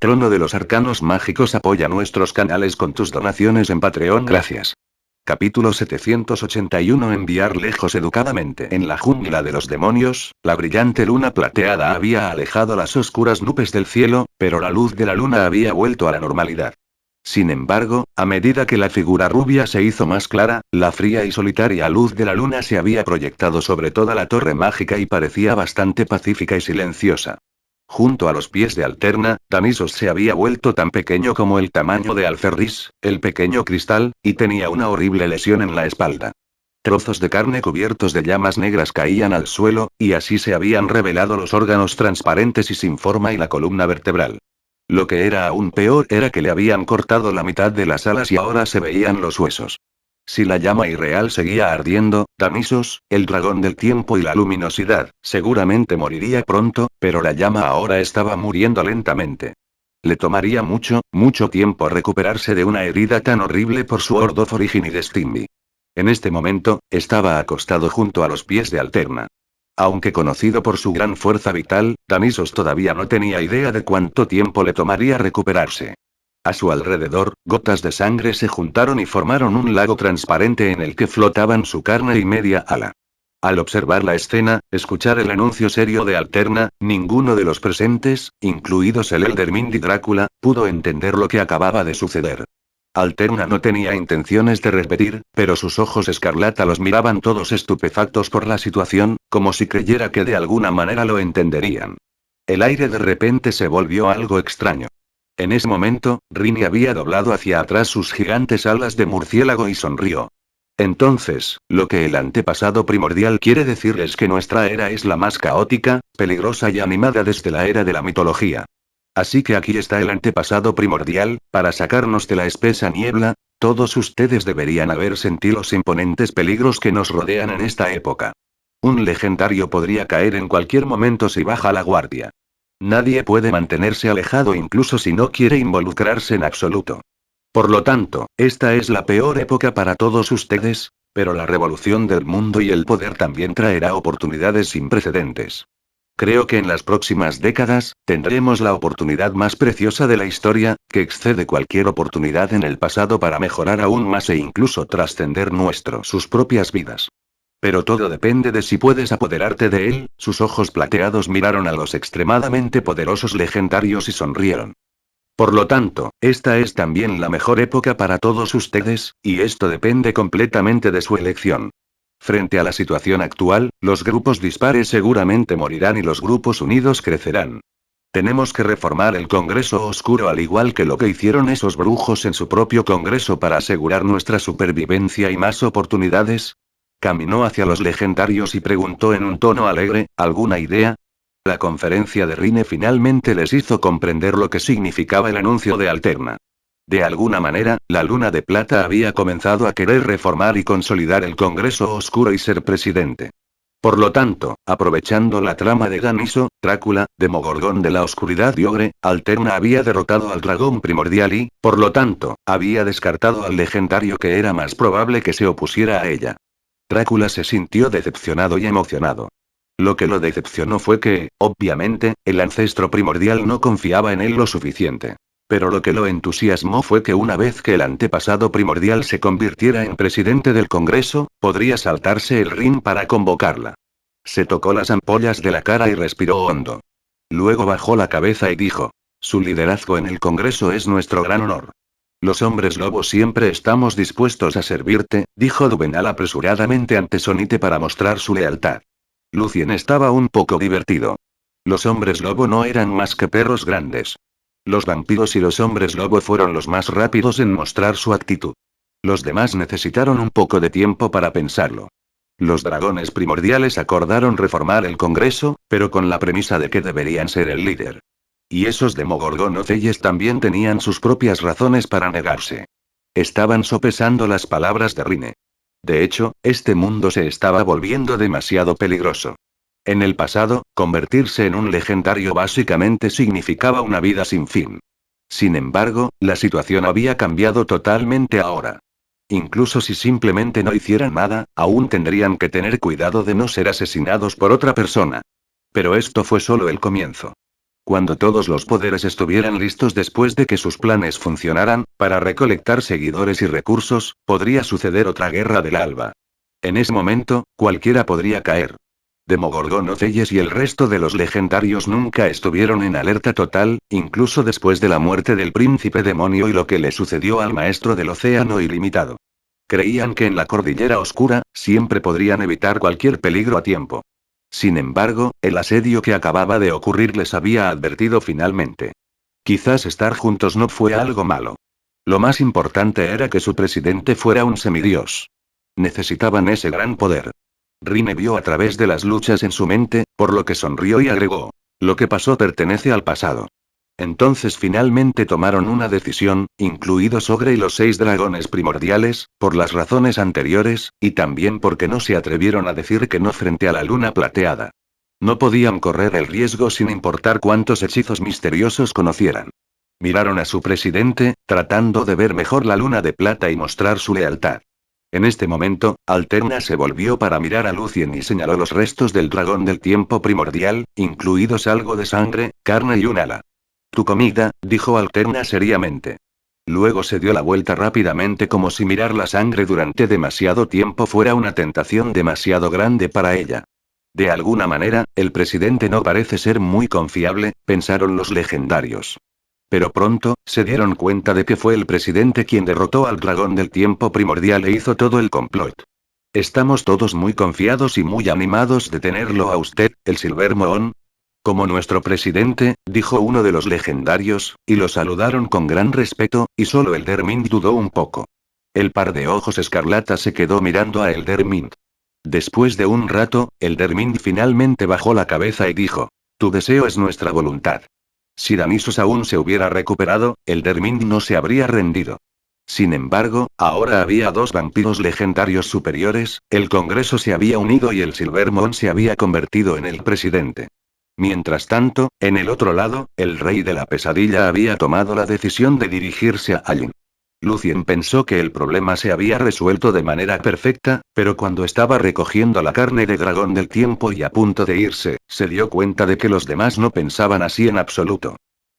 Trono de los Arcanos Mágicos apoya nuestros canales con tus donaciones en Patreon. Gracias. Capítulo 781. Enviar lejos educadamente. En la jungla de los demonios, la brillante luna plateada había alejado las oscuras nubes del cielo, pero la luz de la luna había vuelto a la normalidad. Sin embargo, a medida que la figura rubia se hizo más clara, la fría y solitaria luz de la luna se había proyectado sobre toda la torre mágica y parecía bastante pacífica y silenciosa. Junto a los pies de Alterna, Danisos se había vuelto tan pequeño como el tamaño de Alferris, el pequeño cristal, y tenía una horrible lesión en la espalda. Trozos de carne cubiertos de llamas negras caían al suelo, y así se habían revelado los órganos transparentes y sin forma y la columna vertebral. Lo que era aún peor era que le habían cortado la mitad de las alas y ahora se veían los huesos. Si la llama irreal seguía ardiendo, Danisos, el dragón del tiempo y la luminosidad, seguramente moriría pronto, pero la llama ahora estaba muriendo lentamente. Le tomaría mucho, mucho tiempo recuperarse de una herida tan horrible por su Sword of Origin y Destiny. En este momento, estaba acostado junto a los pies de Alterna. Aunque conocido por su gran fuerza vital, Danisos todavía no tenía idea de cuánto tiempo le tomaría recuperarse. A su alrededor, gotas de sangre se juntaron y formaron un lago transparente en el que flotaban su carne y media ala. Al observar la escena, escuchar el anuncio serio de Alterna, ninguno de los presentes, incluidos el Elder Mind y Drácula, pudo entender lo que acababa de suceder. Alterna no tenía intenciones de repetir, pero sus ojos escarlata los miraban todos estupefactos por la situación, como si creyera que de alguna manera lo entenderían. El aire de repente se volvió algo extraño. En ese momento, Rini había doblado hacia atrás sus gigantes alas de murciélago y sonrió. Entonces, lo que el antepasado primordial quiere decir es que nuestra era es la más caótica, peligrosa y animada desde la era de la mitología. Así que aquí está el antepasado primordial, para sacarnos de la espesa niebla. Todos ustedes deberían haber sentido los imponentes peligros que nos rodean en esta época. Un legendario podría caer en cualquier momento si baja la guardia. Nadie puede mantenerse alejado incluso si no quiere involucrarse en absoluto. Por lo tanto, esta es la peor época para todos ustedes, pero la revolución del mundo y el poder también traerá oportunidades sin precedentes. Creo que en las próximas décadas, tendremos la oportunidad más preciosa de la historia, que excede cualquier oportunidad en el pasado para mejorar aún más e incluso trascender sus propias vidas. Pero todo depende de si puedes apoderarte de él. Sus ojos plateados miraron a los extremadamente poderosos legendarios y sonrieron. Por lo tanto, esta es también la mejor época para todos ustedes, y esto depende completamente de su elección. Frente a la situación actual, los grupos dispares seguramente morirán y los grupos unidos crecerán. Tenemos que reformar el Congreso Oscuro al igual que lo que hicieron esos brujos en su propio Congreso para asegurar nuestra supervivencia y más oportunidades. Caminó hacia los legendarios y preguntó en un tono alegre, ¿alguna idea? La conferencia de Rine finalmente les hizo comprender lo que significaba el anuncio de Alterna. De alguna manera, la Luna de Plata había comenzado a querer reformar y consolidar el Congreso Oscuro y ser presidente. Por lo tanto, aprovechando la trama de Daniso, Drácula, Demogorgón de la Oscuridad y Ogre, Alterna había derrotado al dragón primordial y, por lo tanto, había descartado al legendario que era más probable que se opusiera a ella. Drácula se sintió decepcionado y emocionado. Lo que lo decepcionó fue que, obviamente, el ancestro primordial no confiaba en él lo suficiente. Pero lo que lo entusiasmó fue que una vez que el antepasado primordial se convirtiera en presidente del Congreso, podría saltarse el ring para convocarla. Se tocó las ampollas de la cara y respiró hondo. Luego bajó la cabeza y dijo: su liderazgo en el Congreso es nuestro gran honor. Los hombres lobo siempre estamos dispuestos a servirte, dijo Duvenal apresuradamente ante Sonite para mostrar su lealtad. Lucien estaba un poco divertido. Los hombres lobo no eran más que perros grandes. Los vampiros y los hombres lobo fueron los más rápidos en mostrar su actitud. Los demás necesitaron un poco de tiempo para pensarlo. Los dragones primordiales acordaron reformar el Congreso, pero con la premisa de que deberían ser el líder. Y esos Demogorgon o Celles también tenían sus propias razones para negarse. Estaban sopesando las palabras de Rine. De hecho, este mundo se estaba volviendo demasiado peligroso. En el pasado, convertirse en un legendario básicamente significaba una vida sin fin. Sin embargo, la situación había cambiado totalmente ahora. Incluso si simplemente no hicieran nada, aún tendrían que tener cuidado de no ser asesinados por otra persona. Pero esto fue solo el comienzo. Cuando todos los poderes estuvieran listos después de que sus planes funcionaran, para recolectar seguidores y recursos, podría suceder otra guerra del alba. En ese momento, cualquiera podría caer. Demogorgon Ocelles y el resto de los legendarios nunca estuvieron en alerta total, incluso después de la muerte del príncipe demonio y lo que le sucedió al maestro del océano ilimitado. Creían que en la cordillera oscura, siempre podrían evitar cualquier peligro a tiempo. Sin embargo, el asedio que acababa de ocurrir les había advertido finalmente. Quizás estar juntos no fue algo malo. Lo más importante era que su presidente fuera un semidios. Necesitaban ese gran poder. Rine vio a través de las luchas en su mente, por lo que sonrió y agregó: lo que pasó pertenece al pasado. Entonces finalmente tomaron una decisión, incluidos Ogre y los 6 dragones primordiales, por las razones anteriores, y también porque no se atrevieron a decir que no frente a la luna plateada. No podían correr el riesgo sin importar cuántos hechizos misteriosos conocieran. Miraron a su presidente, tratando de ver mejor la luna de plata y mostrar su lealtad. En este momento, Alterna se volvió para mirar a Lucien y señaló los restos del dragón del tiempo primordial, incluidos algo de sangre, carne y un ala. Tu comida, dijo Alterna seriamente. Luego se dio la vuelta rápidamente como si mirar la sangre durante demasiado tiempo fuera una tentación demasiado grande para ella. De alguna manera, el presidente no parece ser muy confiable, pensaron los legendarios. Pero pronto, se dieron cuenta de que fue el presidente quien derrotó al dragón del tiempo primordial e hizo todo el complot. Estamos todos muy confiados y muy animados de tenerlo a usted, el Silvermoon. Como nuestro presidente, dijo uno de los legendarios, y lo saludaron con gran respeto, y solo Eldermint dudó un poco. El par de ojos escarlata se quedó mirando a Eldermint. Después de un rato, Eldermint finalmente bajó la cabeza y dijo: tu deseo es nuestra voluntad. Si Danisos aún se hubiera recuperado, Eldermint no se habría rendido. Sin embargo, ahora había 2 vampiros legendarios superiores, el Congreso se había unido y el Silvermoon se había convertido en el presidente. Mientras tanto, en el otro lado, el rey de la pesadilla había tomado la decisión de dirigirse a Allen. Lucien pensó que el problema se había resuelto de manera perfecta, pero cuando estaba recogiendo la carne de dragón del tiempo y a punto de irse, se dio cuenta de que los demás no pensaban así en absoluto.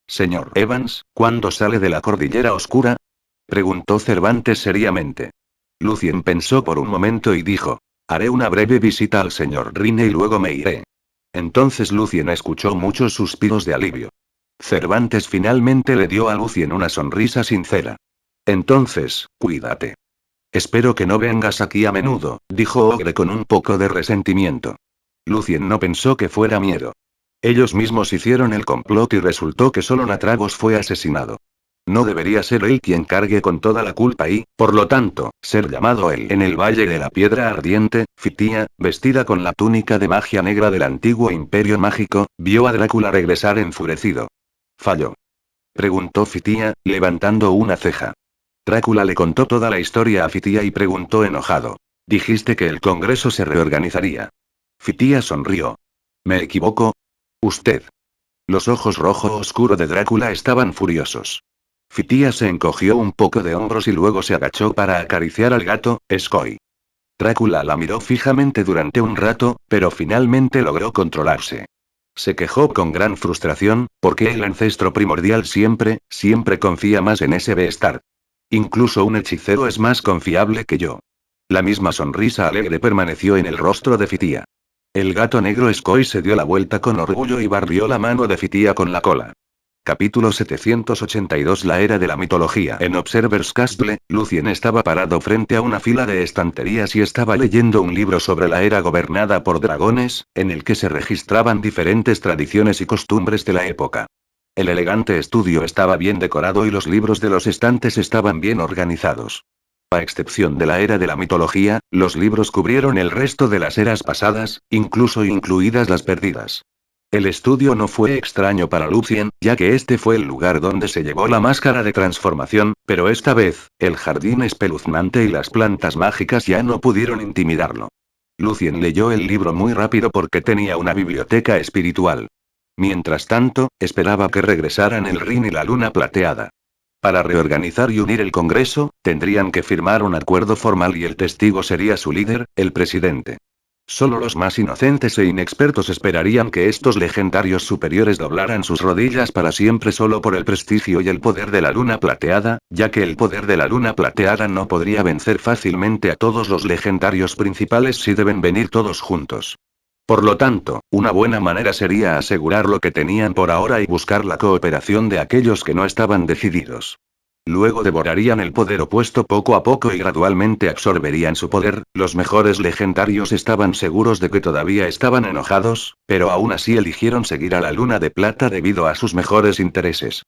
Señor Evans, ¿cuándo sale de la cordillera oscura? Preguntó Cervantes seriamente. Lucien pensó por un momento y dijo: haré una breve visita al señor Rine y luego me iré. Entonces Lucien escuchó muchos suspiros de alivio. Cervantes finalmente le dio a Lucien una sonrisa sincera. Entonces, cuídate. Espero que no vengas aquí a menudo, dijo Ogre con un poco de resentimiento. Lucien no pensó que fuera miedo. Ellos mismos hicieron el complot y resultó que solo Natragos fue asesinado. No debería ser él quien cargue con toda la culpa y, por lo tanto, ser llamado él. En el Valle de la Piedra Ardiente, Fitia, vestida con la túnica de magia negra del antiguo imperio mágico, vio a Drácula regresar enfurecido. ¿Falló? Preguntó Fitia, levantando una ceja. Drácula le contó toda la historia a Fitia y preguntó enojado: dijiste que el Congreso se reorganizaría. Fitia sonrió. ¿Me equivoco? Usted. Los ojos rojo oscuro de Drácula estaban furiosos. Fitia se encogió un poco de hombros y luego se agachó para acariciar al gato, Skoy. Drácula la miró fijamente durante un rato, pero finalmente logró controlarse. Se quejó con gran frustración, porque el ancestro primordial siempre confía más en ese Beastar. Incluso un hechicero es más confiable que yo. La misma sonrisa alegre permaneció en el rostro de Fitia. El gato negro Skoy se dio la vuelta con orgullo y barrió la mano de Fitia con la cola. Capítulo 782. La era de la mitología. En Observer's Castle, Lucien estaba parado frente a una fila de estanterías y estaba leyendo un libro sobre la era gobernada por dragones, en el que se registraban diferentes tradiciones y costumbres de la época. El elegante estudio estaba bien decorado y los libros de los estantes estaban bien organizados. A excepción de la era de la mitología, los libros cubrieron el resto de las eras pasadas, incluidas las perdidas. El estudio no fue extraño para Lucien, ya que este fue el lugar donde se llevó la máscara de transformación, pero esta vez, el jardín espeluznante y las plantas mágicas ya no pudieron intimidarlo. Lucien leyó el libro muy rápido porque tenía una biblioteca espiritual. Mientras tanto, esperaba que regresaran el Rin y la luna plateada. Para reorganizar y unir el Congreso, tendrían que firmar un acuerdo formal y el testigo sería su líder, el presidente. Solo los más inocentes e inexpertos esperarían que estos legendarios superiores doblaran sus rodillas para siempre solo por el prestigio y el poder de la luna plateada, ya que el poder de la luna plateada no podría vencer fácilmente a todos los legendarios principales si deben venir todos juntos. Por lo tanto, una buena manera sería asegurar lo que tenían por ahora y buscar la cooperación de aquellos que no estaban decididos. Luego devorarían el poder opuesto poco a poco y gradualmente absorberían su poder. Los mejores legendarios estaban seguros de que todavía estaban enojados, pero aún así eligieron seguir a la luna de plata debido a sus mejores intereses.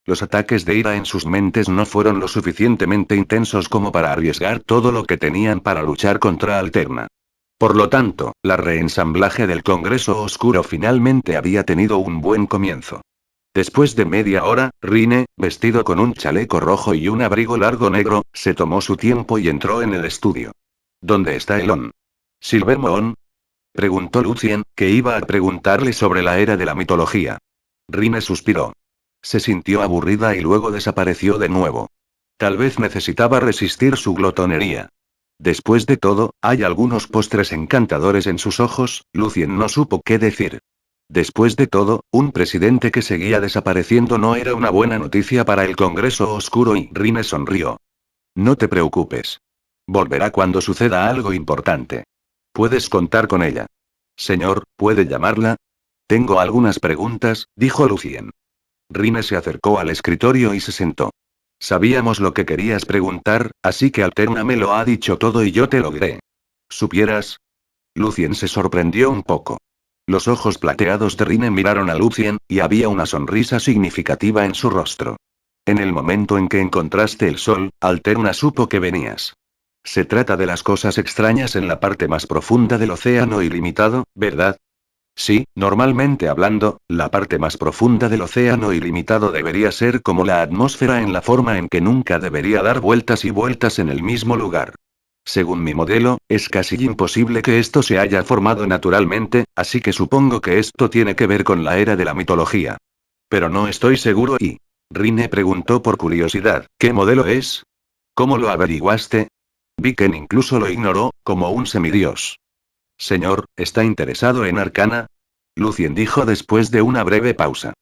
Los ataques de ira en sus mentes no fueron lo suficientemente intensos como para arriesgar todo lo que tenían para luchar contra Alterna. Por lo tanto, la reensamblaje del Congreso Oscuro finalmente había tenido un buen comienzo. Después de media hora, Rine, vestido con un chaleco rojo y un abrigo largo negro, se tomó su tiempo y entró en el estudio. ¿Dónde está Elon? ¿Silvermoon? Preguntó Lucien, que iba a preguntarle sobre la era de la mitología. Rine suspiró. Se sintió aburrida y luego desapareció de nuevo. Tal vez necesitaba resistir su glotonería. Después de todo, hay algunos postres encantadores en sus ojos. Lucien no supo qué decir. Después de todo, un presidente que seguía desapareciendo no era una buena noticia para el Congreso Oscuro y Rine sonrió. No te preocupes. Volverá cuando suceda algo importante. Puedes contar con ella. Señor, ¿puede llamarla? Tengo algunas preguntas, dijo Lucien. Rine se acercó al escritorio y se sentó. Sabíamos lo que querías preguntar, así que Alterna me lo ha dicho todo y yo te lo diré. ¿Supieras? Lucien se sorprendió un poco. Los ojos plateados de Rine miraron a Lucien, y había una sonrisa significativa en su rostro. En el momento en que encontraste el sol, Alterna supo que venías. Se trata de las cosas extrañas en la parte más profunda del océano ilimitado, ¿verdad? Sí, normalmente hablando, la parte más profunda del océano ilimitado debería ser como la atmósfera en la forma en que nunca debería dar vueltas y vueltas en el mismo lugar. Según mi modelo, es casi imposible que esto se haya formado naturalmente, así que supongo que esto tiene que ver con la era de la mitología. Pero no estoy seguro y... Rine preguntó por curiosidad, ¿qué modelo es? ¿Cómo lo averiguaste? Viken incluso lo ignoró, como un semidios. Señor, ¿está interesado en Arcana? Lucien dijo después de una breve pausa.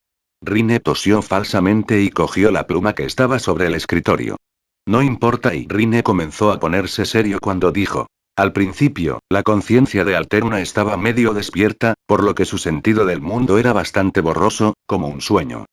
Rine tosió falsamente y cogió la pluma que estaba sobre el escritorio. No importa y Rine comenzó a ponerse serio cuando dijo. Al principio, la conciencia de Alterna estaba medio despierta, por lo que su sentido del mundo era bastante borroso, como un sueño.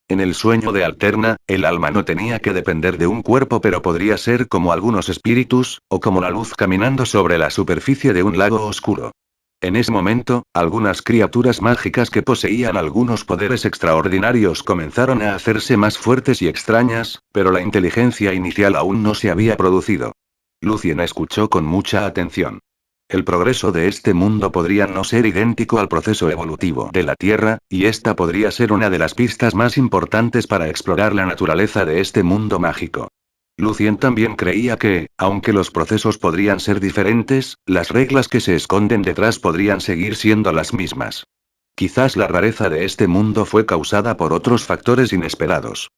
En el sueño de Alterna, el alma no tenía que depender de un cuerpo pero podría ser como algunos espíritus, o como la luz caminando sobre la superficie de un lago oscuro. En ese momento, algunas criaturas mágicas que poseían algunos poderes extraordinarios comenzaron a hacerse más fuertes y extrañas, pero la inteligencia inicial aún no se había producido. Lucien escuchó con mucha atención. El progreso de este mundo podría no ser idéntico al proceso evolutivo de la Tierra, y esta podría ser una de las pistas más importantes para explorar la naturaleza de este mundo mágico. Lucien también creía que, aunque los procesos podrían ser diferentes, las reglas que se esconden detrás podrían seguir siendo las mismas. Quizás la rareza de este mundo fue causada por otros factores inesperados.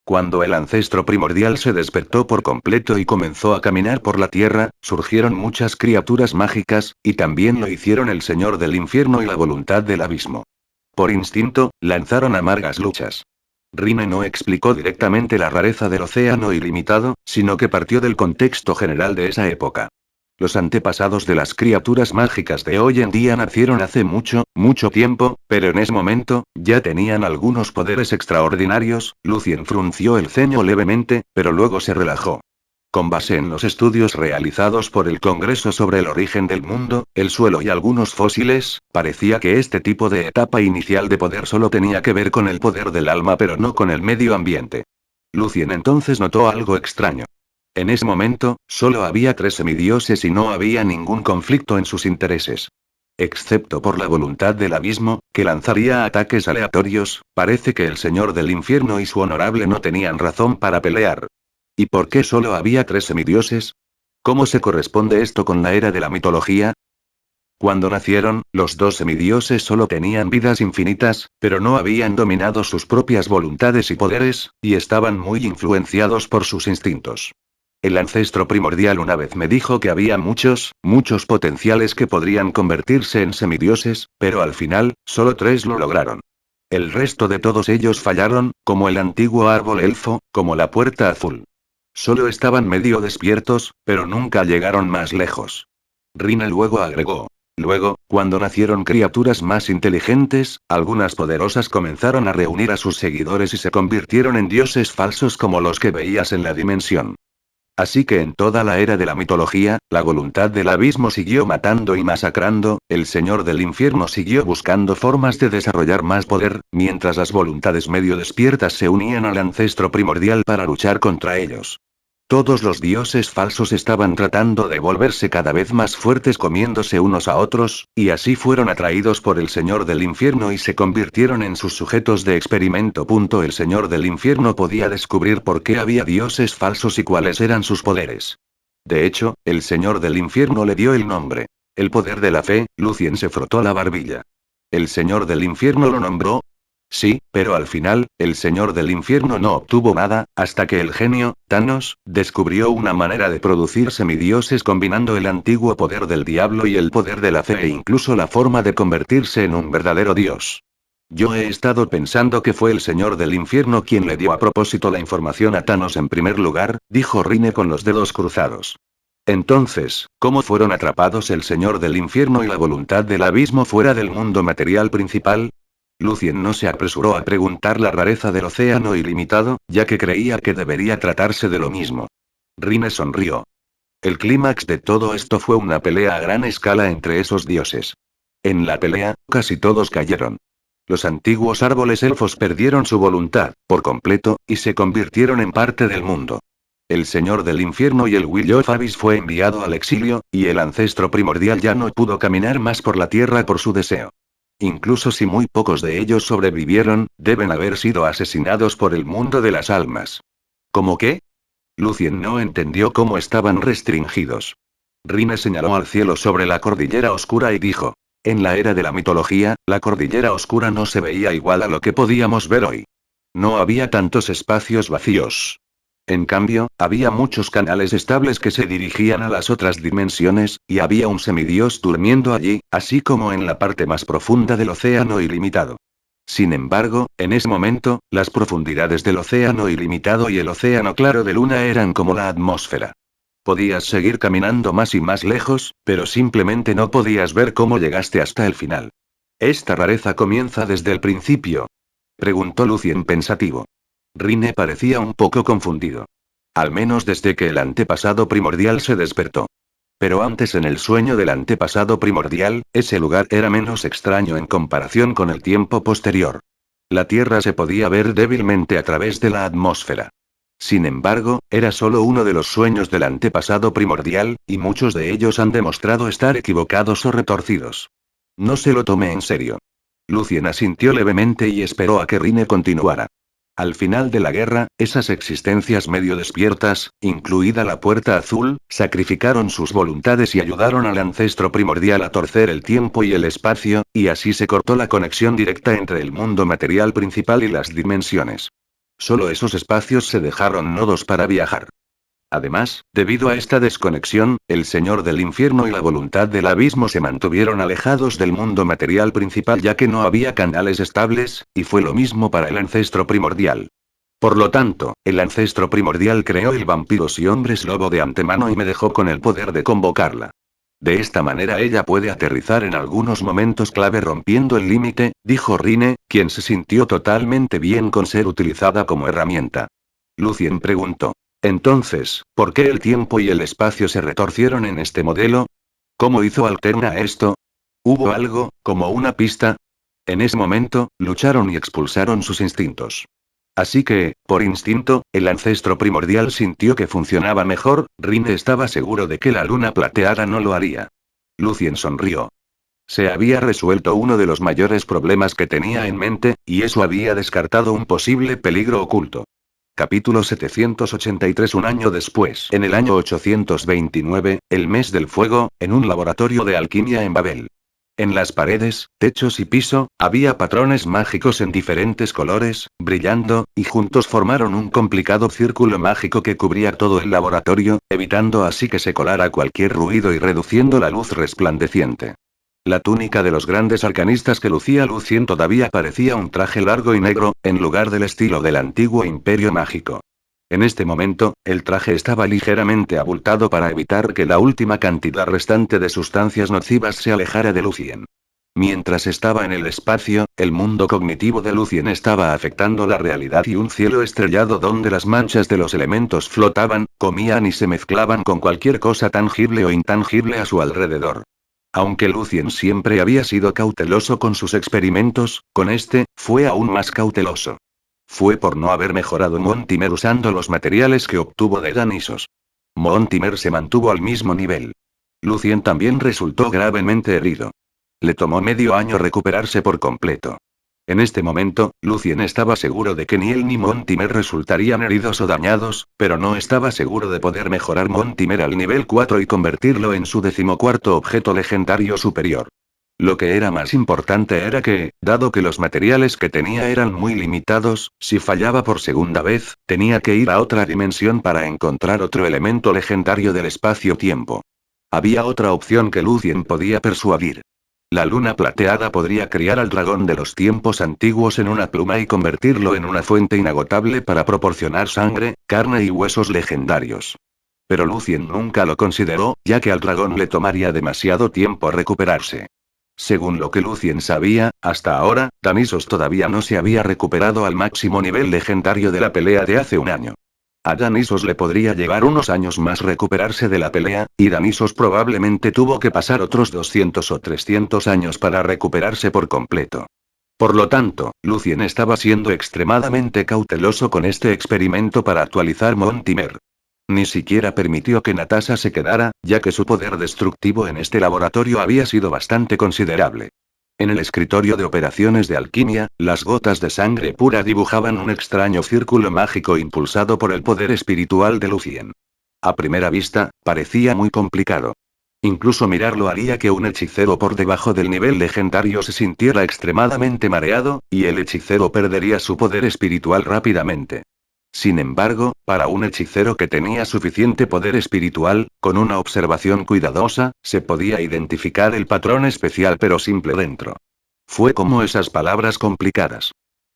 Cuando el ancestro primordial se despertó por completo y comenzó a caminar por la tierra, surgieron muchas criaturas mágicas, y también lo hicieron el Señor del Infierno y la voluntad del abismo. Por instinto, lanzaron amargas luchas. Rine no explicó directamente la rareza del océano ilimitado, sino que partió del contexto general de esa época. Los antepasados de las criaturas mágicas de hoy en día nacieron hace mucho, mucho tiempo, pero en ese momento, ya tenían algunos poderes extraordinarios. Lucien frunció el ceño levemente, pero luego se relajó. Con base en los estudios realizados por el Congreso sobre el origen del mundo, el suelo y algunos fósiles, parecía que este tipo de etapa inicial de poder solo tenía que ver con el poder del alma pero no con el medio ambiente. Lucien entonces notó algo extraño. En ese momento, solo había 3 semidioses y no había ningún conflicto en sus intereses. Excepto por la voluntad del abismo, que lanzaría ataques aleatorios, parece que el Señor del Infierno y su honorable no tenían razón para pelear. ¿Y por qué solo había 3 semidioses? ¿Cómo se corresponde esto con la era de la mitología? Cuando nacieron, los 2 semidioses solo tenían vidas infinitas, pero no habían dominado sus propias voluntades y poderes, y estaban muy influenciados por sus instintos. El ancestro primordial una vez me dijo que había muchos potenciales que podrían convertirse en semidioses, pero al final, solo 3 lo lograron. El resto de todos ellos fallaron, como el antiguo árbol elfo, como la puerta azul. Solo estaban medio despiertos, pero nunca llegaron más lejos. Rine luego agregó. Luego, cuando nacieron criaturas más inteligentes, algunas poderosas comenzaron a reunir a sus seguidores y se convirtieron en dioses falsos como los que veías en la dimensión. Así que en toda la era de la mitología, la voluntad del abismo siguió matando y masacrando, el señor del infierno siguió buscando formas de desarrollar más poder, mientras las voluntades medio despiertas se unían al ancestro primordial para luchar contra ellos. Todos los dioses falsos estaban tratando de volverse cada vez más fuertes comiéndose unos a otros, y así fueron atraídos por el Señor del Infierno y se convirtieron en sus sujetos de experimento. El Señor del Infierno podía descubrir por qué había dioses falsos y cuáles eran sus poderes. De hecho, el Señor del Infierno le dio el nombre. El poder de la fe. Lucien se frotó la barbilla. ¿El Señor del Infierno lo nombró? Sí, pero al final, el Señor del Infierno no obtuvo nada, hasta que el genio, Thanos, descubrió una manera de producir semidioses combinando el antiguo poder del diablo y el poder de la fe e incluso la forma de convertirse en un verdadero dios. Yo he estado pensando que fue el Señor del Infierno quien le dio a propósito la información a Thanos en primer lugar, dijo Rine con los dedos cruzados. Entonces, ¿cómo fueron atrapados el Señor del Infierno y la voluntad del abismo fuera del mundo material principal? Lucien no se apresuró a preguntar la rareza del océano ilimitado, ya que creía que debería tratarse de lo mismo. Rine sonrió. El clímax de todo esto fue una pelea a gran escala entre esos dioses. En la pelea, casi todos cayeron. Los antiguos árboles elfos perdieron su voluntad, por completo, y se convirtieron en parte del mundo. El Señor del Infierno y el Will of Abyss fue enviado al exilio, y el ancestro primordial ya no pudo caminar más por la tierra por su deseo. Incluso si muy pocos de ellos sobrevivieron, deben haber sido asesinados por el mundo de las almas. ¿Cómo qué? Lucien no entendió cómo estaban restringidos. Rine señaló al cielo sobre la cordillera oscura y dijo. En la era de la mitología, la cordillera oscura no se veía igual a lo que podíamos ver hoy. No había tantos espacios vacíos. En cambio, había muchos canales estables que se dirigían a las otras dimensiones, y había un semidios durmiendo allí, así como en la parte más profunda del océano ilimitado. Sin embargo, en ese momento, las profundidades del océano ilimitado y el océano claro de luna eran como la atmósfera. Podías seguir caminando más y más lejos, pero simplemente no podías ver cómo llegaste hasta el final. ¿Esta rareza comienza desde el principio? Preguntó Lucien pensativo. Rine parecía un poco confundido. Al menos desde que el antepasado primordial se despertó. Pero antes en el sueño del antepasado primordial, ese lugar era menos extraño en comparación con el tiempo posterior. La Tierra se podía ver débilmente a través de la atmósfera. Sin embargo, era solo uno de los sueños del antepasado primordial, y muchos de ellos han demostrado estar equivocados o retorcidos. No se lo tomé en serio. Lucien asintió levemente y esperó a que Rine continuara. Al final de la guerra, esas existencias medio despiertas, incluida la Puerta Azul, sacrificaron sus voluntades y ayudaron al ancestro primordial a torcer el tiempo y el espacio, y así se cortó la conexión directa entre el mundo material principal y las dimensiones. Solo esos espacios se dejaron nodos para viajar. Además, debido a esta desconexión, el Señor del Infierno y la voluntad del abismo se mantuvieron alejados del mundo material principal ya que no había canales estables, y fue lo mismo para el ancestro primordial. Por lo tanto, el ancestro primordial creó el vampiros y hombres lobo de antemano y me dejó con el poder de convocarla. De esta manera ella puede aterrizar en algunos momentos clave rompiendo el límite, dijo Rine, quien se sintió totalmente bien con ser utilizada como herramienta. Lucien preguntó. Entonces, ¿por qué el tiempo y el espacio se retorcieron en este modelo? ¿Cómo hizo Alterna esto? ¿Hubo algo, como una pista? En ese momento, lucharon y expulsaron sus instintos. Así que, por instinto, el ancestro primordial sintió que funcionaba mejor. Rine estaba seguro de que la luna plateada no lo haría. Lucien sonrió. Se había resuelto uno de los mayores problemas que tenía en mente, y eso había descartado un posible peligro oculto. Capítulo 783. Un año después. En el año 829, el mes del fuego, en un laboratorio de alquimia en Babel. En las paredes, techos y piso, había patrones mágicos en diferentes colores, brillando, y juntos formaron un complicado círculo mágico que cubría todo el laboratorio, evitando así que se colara cualquier ruido y reduciendo la luz resplandeciente. La túnica de los grandes arcanistas que lucía Lucien todavía parecía un traje largo y negro, en lugar del estilo del antiguo imperio mágico. En este momento, el traje estaba ligeramente abultado para evitar que la última cantidad restante de sustancias nocivas se alejara de Lucien. Mientras estaba en el espacio, el mundo cognitivo de Lucien estaba afectando la realidad y un cielo estrellado donde las manchas de los elementos flotaban, comían y se mezclaban con cualquier cosa tangible o intangible a su alrededor. Aunque Lucien siempre había sido cauteloso con sus experimentos, con este, fue aún más cauteloso. Fue por no haber mejorado Mortimer usando los materiales que obtuvo de Danisos. Mortimer se mantuvo al mismo nivel. Lucien también resultó gravemente herido. Le tomó medio año recuperarse por completo. En este momento, Lucien estaba seguro de que ni él ni Mortimer resultarían heridos o dañados, pero no estaba seguro de poder mejorar Mortimer al nivel 4 y convertirlo en su 14º objeto legendario superior. Lo que era más importante era que, dado que los materiales que tenía eran muy limitados, si fallaba por segunda vez, tenía que ir a otra dimensión para encontrar otro elemento legendario del espacio-tiempo. Había otra opción que Lucien podía persuadir. La luna plateada podría criar al dragón de los tiempos antiguos en una pluma y convertirlo en una fuente inagotable para proporcionar sangre, carne y huesos legendarios. Pero Lucien nunca lo consideró, ya que al dragón le tomaría demasiado tiempo recuperarse. Según lo que Lucien sabía, hasta ahora, Danisos todavía no se había recuperado al máximo nivel legendario de la pelea de hace un año. A Danisos le podría llevar unos años más recuperarse de la pelea, y Danisos probablemente tuvo que pasar otros 200 o 300 años para recuperarse por completo. Por lo tanto, Lucien estaba siendo extremadamente cauteloso con este experimento para actualizar Mortimer. Ni siquiera permitió que Natasha se quedara, ya que su poder destructivo en este laboratorio había sido bastante considerable. En el escritorio de operaciones de alquimia, las gotas de sangre pura dibujaban un extraño círculo mágico impulsado por el poder espiritual de Lucien. A primera vista, parecía muy complicado. Incluso mirarlo haría que un hechicero por debajo del nivel legendario se sintiera extremadamente mareado, y el hechicero perdería su poder espiritual rápidamente. Sin embargo, para un hechicero que tenía suficiente poder espiritual, con una observación cuidadosa, se podía identificar el patrón especial pero simple dentro. Fue como esas palabras complicadas.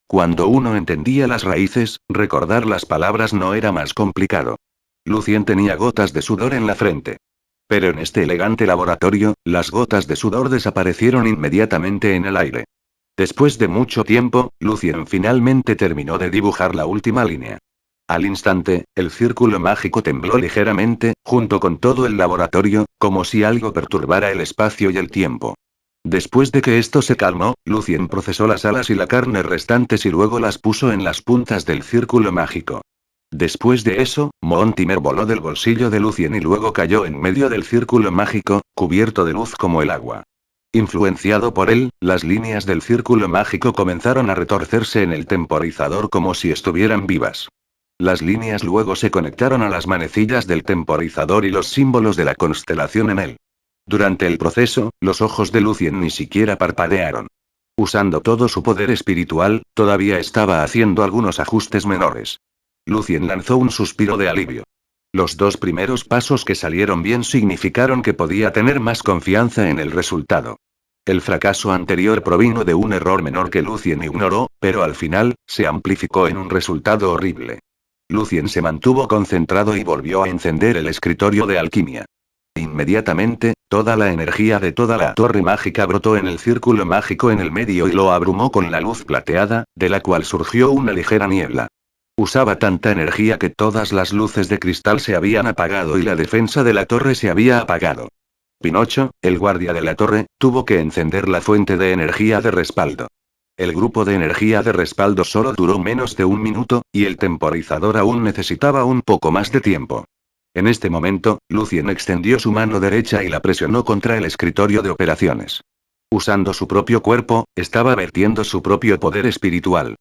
Cuando uno entendía las raíces, recordar las palabras no era más complicado. Lucien tenía gotas de sudor en la frente. Pero en este elegante laboratorio, las gotas de sudor desaparecieron inmediatamente en el aire. Después de mucho tiempo, Lucien finalmente terminó de dibujar la última línea. Al instante, el círculo mágico tembló ligeramente, junto con todo el laboratorio, como si algo perturbara el espacio y el tiempo. Después de que esto se calmó, Lucien procesó las alas y la carne restantes y luego las puso en las puntas del círculo mágico. Después de eso, Mortimer voló del bolsillo de Lucien y luego cayó en medio del círculo mágico, cubierto de luz como el agua. Influenciado por él, las líneas del círculo mágico comenzaron a retorcerse en el temporizador como si estuvieran vivas. Las líneas luego se conectaron a las manecillas del temporizador y los símbolos de la constelación en él. Durante el proceso, los ojos de Lucien ni siquiera parpadearon. Usando todo su poder espiritual, todavía estaba haciendo algunos ajustes menores. Lucien lanzó un suspiro de alivio. Los dos primeros pasos que salieron bien significaron que podía tener más confianza en el resultado. El fracaso anterior provino de un error menor que Lucien ignoró, pero al final, se amplificó en un resultado horrible. Lucien se mantuvo concentrado y volvió a encender el escritorio de alquimia. Inmediatamente, toda la energía de toda la torre mágica brotó en el círculo mágico en el medio y lo abrumó con la luz plateada, de la cual surgió una ligera niebla. Usaba tanta energía que todas las luces de cristal se habían apagado y la defensa de la torre se había apagado. Pinocho, el guardia de la torre, tuvo que encender la fuente de energía de respaldo. El grupo de energía de respaldo solo duró menos de un minuto, y el temporizador aún necesitaba un poco más de tiempo. En este momento, Lucien extendió su mano derecha y la presionó contra el escritorio de operaciones. Usando su propio cuerpo, estaba vertiendo su propio poder espiritual.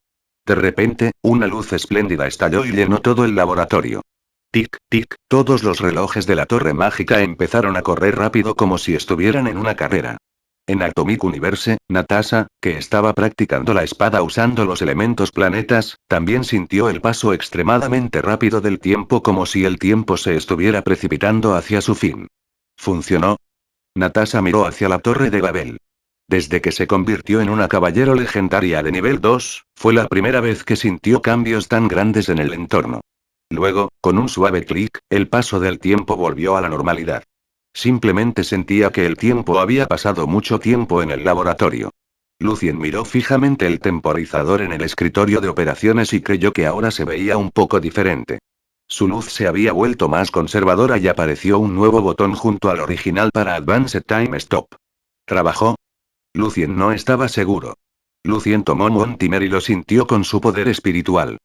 De repente, una luz espléndida estalló y llenó todo el laboratorio. Tic, tic, todos los relojes de la torre mágica empezaron a correr rápido como si estuvieran en una carrera. En Atomic Universe, Natasha, que estaba practicando la espada usando los elementos planetas, también sintió el paso extremadamente rápido del tiempo como si el tiempo se estuviera precipitando hacia su fin. ¿Funcionó? Natasha miró hacia la Torre de Babel. Desde que se convirtió en una caballero legendaria de nivel 2, fue la primera vez que sintió cambios tan grandes en el entorno. Luego, con un suave clic, el paso del tiempo volvió a la normalidad. Simplemente sentía que el tiempo había pasado mucho tiempo en el laboratorio. Lucien miró fijamente el temporizador en el escritorio de operaciones y creyó que ahora se veía un poco diferente. Su luz se había vuelto más conservadora y apareció un nuevo botón junto al original para Advanced Time Stop. ¿Trabajó? Lucien no estaba seguro. Lucien tomó Montimer y lo sintió con su poder espiritual.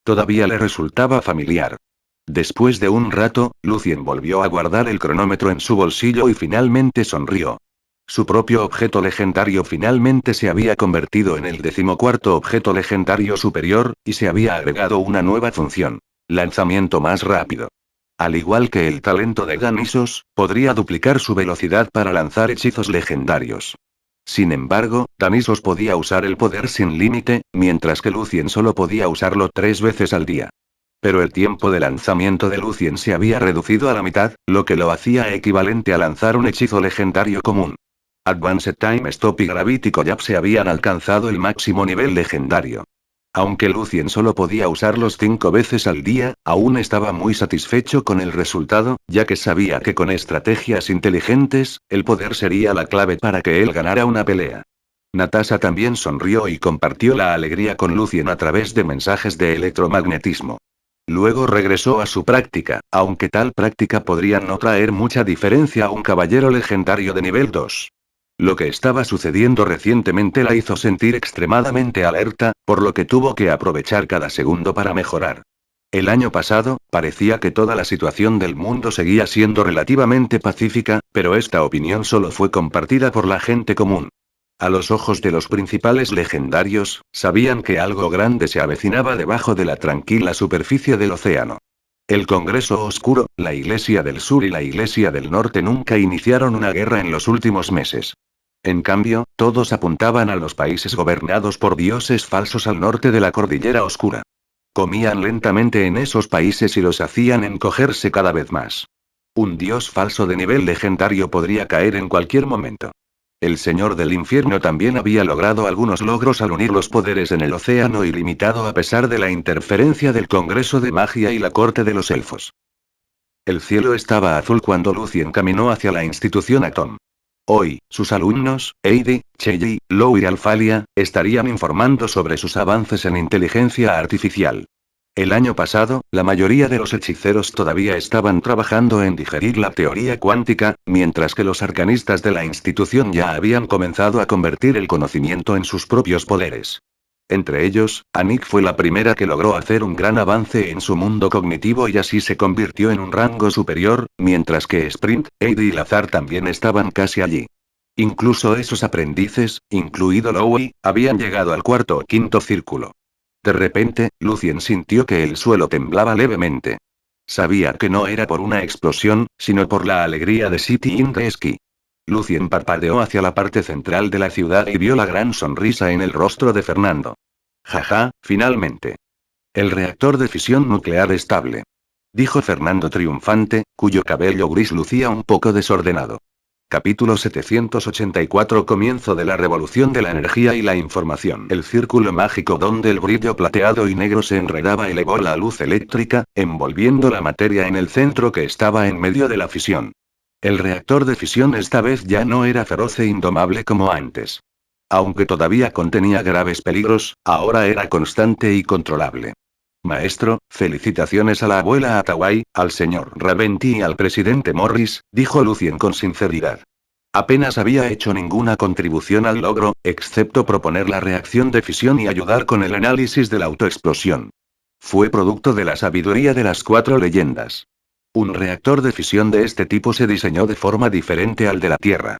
Todavía le resultaba familiar. Después de un rato, Lucien volvió a guardar el cronómetro en su bolsillo y finalmente sonrió. Su propio objeto legendario finalmente se había convertido en el 14º objeto legendario superior, y se había agregado una nueva función: lanzamiento más rápido. Al igual que el talento de Danisos, podría duplicar su velocidad para lanzar hechizos legendarios. Sin embargo, Danisos podía usar el poder sin límite, mientras que Lucien solo podía usarlo 3 veces al día. Pero el tiempo de lanzamiento de Lucien se había reducido a la mitad, lo que lo hacía equivalente a lanzar un hechizo legendario común. Advanced Time Stop y Gravity Collapse habían alcanzado el máximo nivel legendario. Aunque Lucien solo podía usarlos 5 veces al día, aún estaba muy satisfecho con el resultado, ya que sabía que con estrategias inteligentes, el poder sería la clave para que él ganara una pelea. Natasha también sonrió y compartió la alegría con Lucien a través de mensajes de electromagnetismo. Luego regresó a su práctica, aunque tal práctica podría no traer mucha diferencia a un caballero legendario de nivel 2. Lo que estaba sucediendo recientemente la hizo sentir extremadamente alerta, por lo que tuvo que aprovechar cada segundo para mejorar. El año pasado, parecía que toda la situación del mundo seguía siendo relativamente pacífica, pero esta opinión solo fue compartida por la gente común. A los ojos de los principales legendarios, sabían que algo grande se avecinaba debajo de la tranquila superficie del océano. El Congreso Oscuro, la Iglesia del Sur y la Iglesia del Norte nunca iniciaron una guerra en los últimos meses. En cambio, todos apuntaban a los países gobernados por dioses falsos al norte de la Cordillera Oscura. Comían lentamente en esos países y los hacían encogerse cada vez más. Un dios falso de nivel legendario podría caer en cualquier momento. El Señor del Infierno también había logrado algunos logros al unir los poderes en el océano ilimitado a pesar de la interferencia del Congreso de Magia y la Corte de los Elfos. El cielo estaba azul cuando Lucien caminó hacia la institución Atom. Hoy, sus alumnos, Heidi, Cheyenne, Lou y Alphalia, estarían informando sobre sus avances en inteligencia artificial. El año pasado, la mayoría de los hechiceros todavía estaban trabajando en digerir la teoría cuántica, mientras que los arcanistas de la institución ya habían comenzado a convertir el conocimiento en sus propios poderes. Entre ellos, Anik fue la primera que logró hacer un gran avance en su mundo cognitivo y así se convirtió en un rango superior, mientras que Sprint, Heidi y Lazar también estaban casi allí. Incluso esos aprendices, incluido Lowy, habían llegado al 4º o 5º círculo. De repente, Lucien sintió que el suelo temblaba levemente. Sabía que no era por una explosión, sino por la alegría de City in the Sky. Lucien parpadeó hacia la parte central de la ciudad y vio la gran sonrisa en el rostro de Fernando. Jaja, finalmente. El reactor de fisión nuclear estable. Dijo Fernando triunfante, cuyo cabello gris lucía un poco desordenado. Capítulo 784 Comienzo de la revolución de la energía y la información. El círculo mágico donde el brillo plateado y negro se enredaba elevó la luz eléctrica, envolviendo la materia en el centro que estaba en medio de la fisión. El reactor de fisión esta vez ya no era feroz e indomable como antes. Aunque todavía contenía graves peligros, ahora era constante y controlable. Maestro, felicitaciones a la abuela Atawai, al señor Raventi y al presidente Morris, dijo Lucien con sinceridad. Apenas había hecho ninguna contribución al logro, excepto proponer la reacción de fisión y ayudar con el análisis de la autoexplosión. Fue producto de la sabiduría de las 4 leyendas. Un reactor de fisión de este tipo se diseñó de forma diferente al de la Tierra.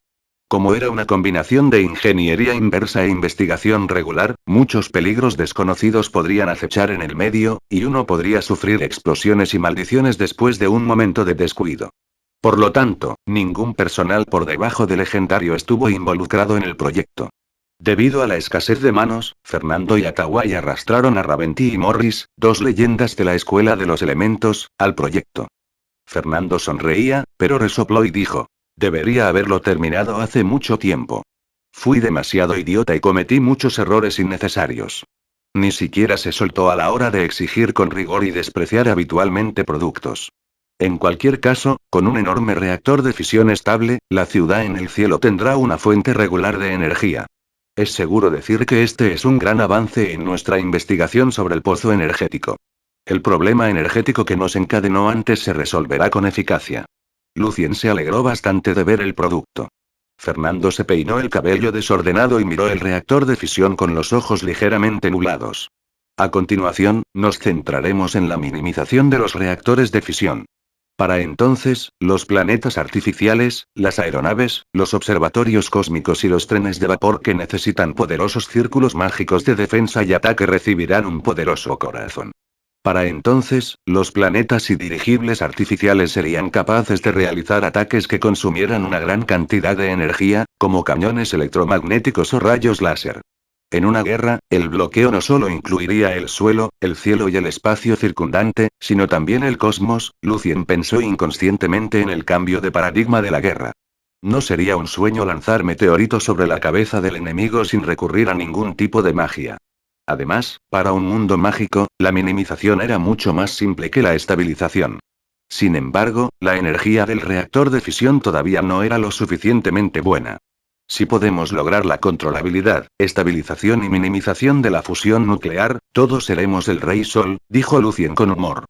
Como era una combinación de ingeniería inversa e investigación regular, muchos peligros desconocidos podrían acechar en el medio, y uno podría sufrir explosiones y maldiciones después de un momento de descuido. Por lo tanto, ningún personal por debajo de legendario estuvo involucrado en el proyecto. Debido a la escasez de manos, Fernando y Atawai arrastraron a Raventi y Morris, dos leyendas de la Escuela de los Elementos, al proyecto. Fernando sonreía, pero resopló y dijo: debería haberlo terminado hace mucho tiempo. Fui demasiado idiota y cometí muchos errores innecesarios. Ni siquiera se soltó a la hora de exigir con rigor y despreciar habitualmente productos. En cualquier caso, con un enorme reactor de fisión estable, la ciudad en el cielo tendrá una fuente regular de energía. Es seguro decir que este es un gran avance en nuestra investigación sobre el pozo energético. El problema energético que nos encadenó antes se resolverá con eficacia. Lucien se alegró bastante de ver el producto. Fernando se peinó el cabello desordenado y miró el reactor de fisión con los ojos ligeramente nublados. A continuación, nos centraremos en la minimización de los reactores de fisión. Para entonces, los planetas artificiales, las aeronaves, los observatorios cósmicos y los trenes de vapor que necesitan poderosos círculos mágicos de defensa y ataque recibirán un poderoso corazón. Para entonces, los planetas y dirigibles artificiales serían capaces de realizar ataques que consumieran una gran cantidad de energía, como cañones electromagnéticos o rayos láser. En una guerra, el bloqueo no solo incluiría el suelo, el cielo y el espacio circundante, sino también el cosmos. Lucien pensó inconscientemente en el cambio de paradigma de la guerra. No sería un sueño lanzar meteoritos sobre la cabeza del enemigo sin recurrir a ningún tipo de magia. Además, para un mundo mágico, la minimización era mucho más simple que la estabilización. Sin embargo, la energía del reactor de fisión todavía no era lo suficientemente buena. Si podemos lograr la controlabilidad, estabilización y minimización de la fusión nuclear, todos seremos el Rey Sol, dijo Lucien con humor.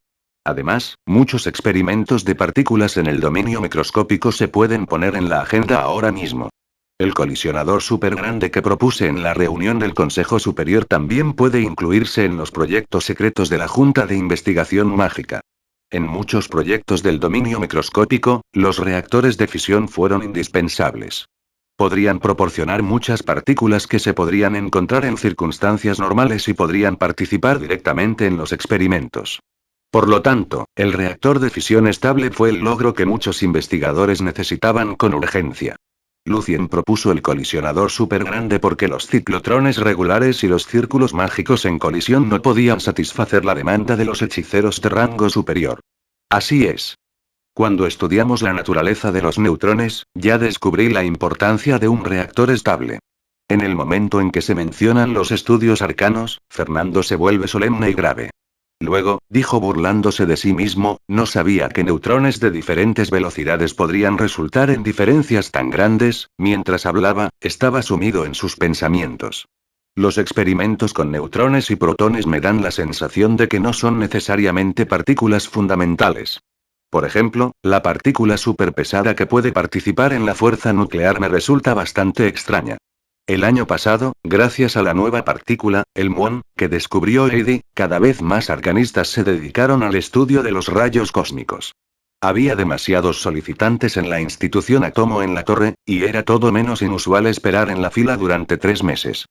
Además, muchos experimentos de partículas en el dominio microscópico se pueden poner en la agenda ahora mismo. El colisionador súper grande que propuse en la reunión del Consejo Superior también puede incluirse en los proyectos secretos de la Junta de Investigación Mágica. En muchos proyectos del dominio microscópico, los reactores de fisión fueron indispensables. Podrían proporcionar muchas partículas que se podrían encontrar en circunstancias normales y podrían participar directamente en los experimentos. Por lo tanto, el reactor de fisión estable fue el logro que muchos investigadores necesitaban con urgencia. Lucien propuso el colisionador súper grande porque los ciclotrones regulares y los círculos mágicos en colisión no podían satisfacer la demanda de los hechiceros de rango superior. Así es. Cuando estudiamos la naturaleza de los neutrones, ya descubrí la importancia de un reactor estable. En el momento en que se mencionan los estudios arcanos, Fernando se vuelve solemne y grave. Luego, dijo burlándose de sí mismo, no sabía que neutrones de diferentes velocidades podrían resultar en diferencias tan grandes. Mientras hablaba, estaba sumido en sus pensamientos. Los experimentos con neutrones y protones me dan la sensación de que no son necesariamente partículas fundamentales. Por ejemplo, la partícula superpesada que puede participar en la fuerza nuclear me resulta bastante extraña. El año pasado, gracias a la nueva partícula, el muón, que descubrió Eddie, cada vez más arcanistas se dedicaron al estudio de los rayos cósmicos. Había demasiados solicitantes en la institución Atomo en la torre, y era todo menos inusual esperar en la fila durante 3 meses.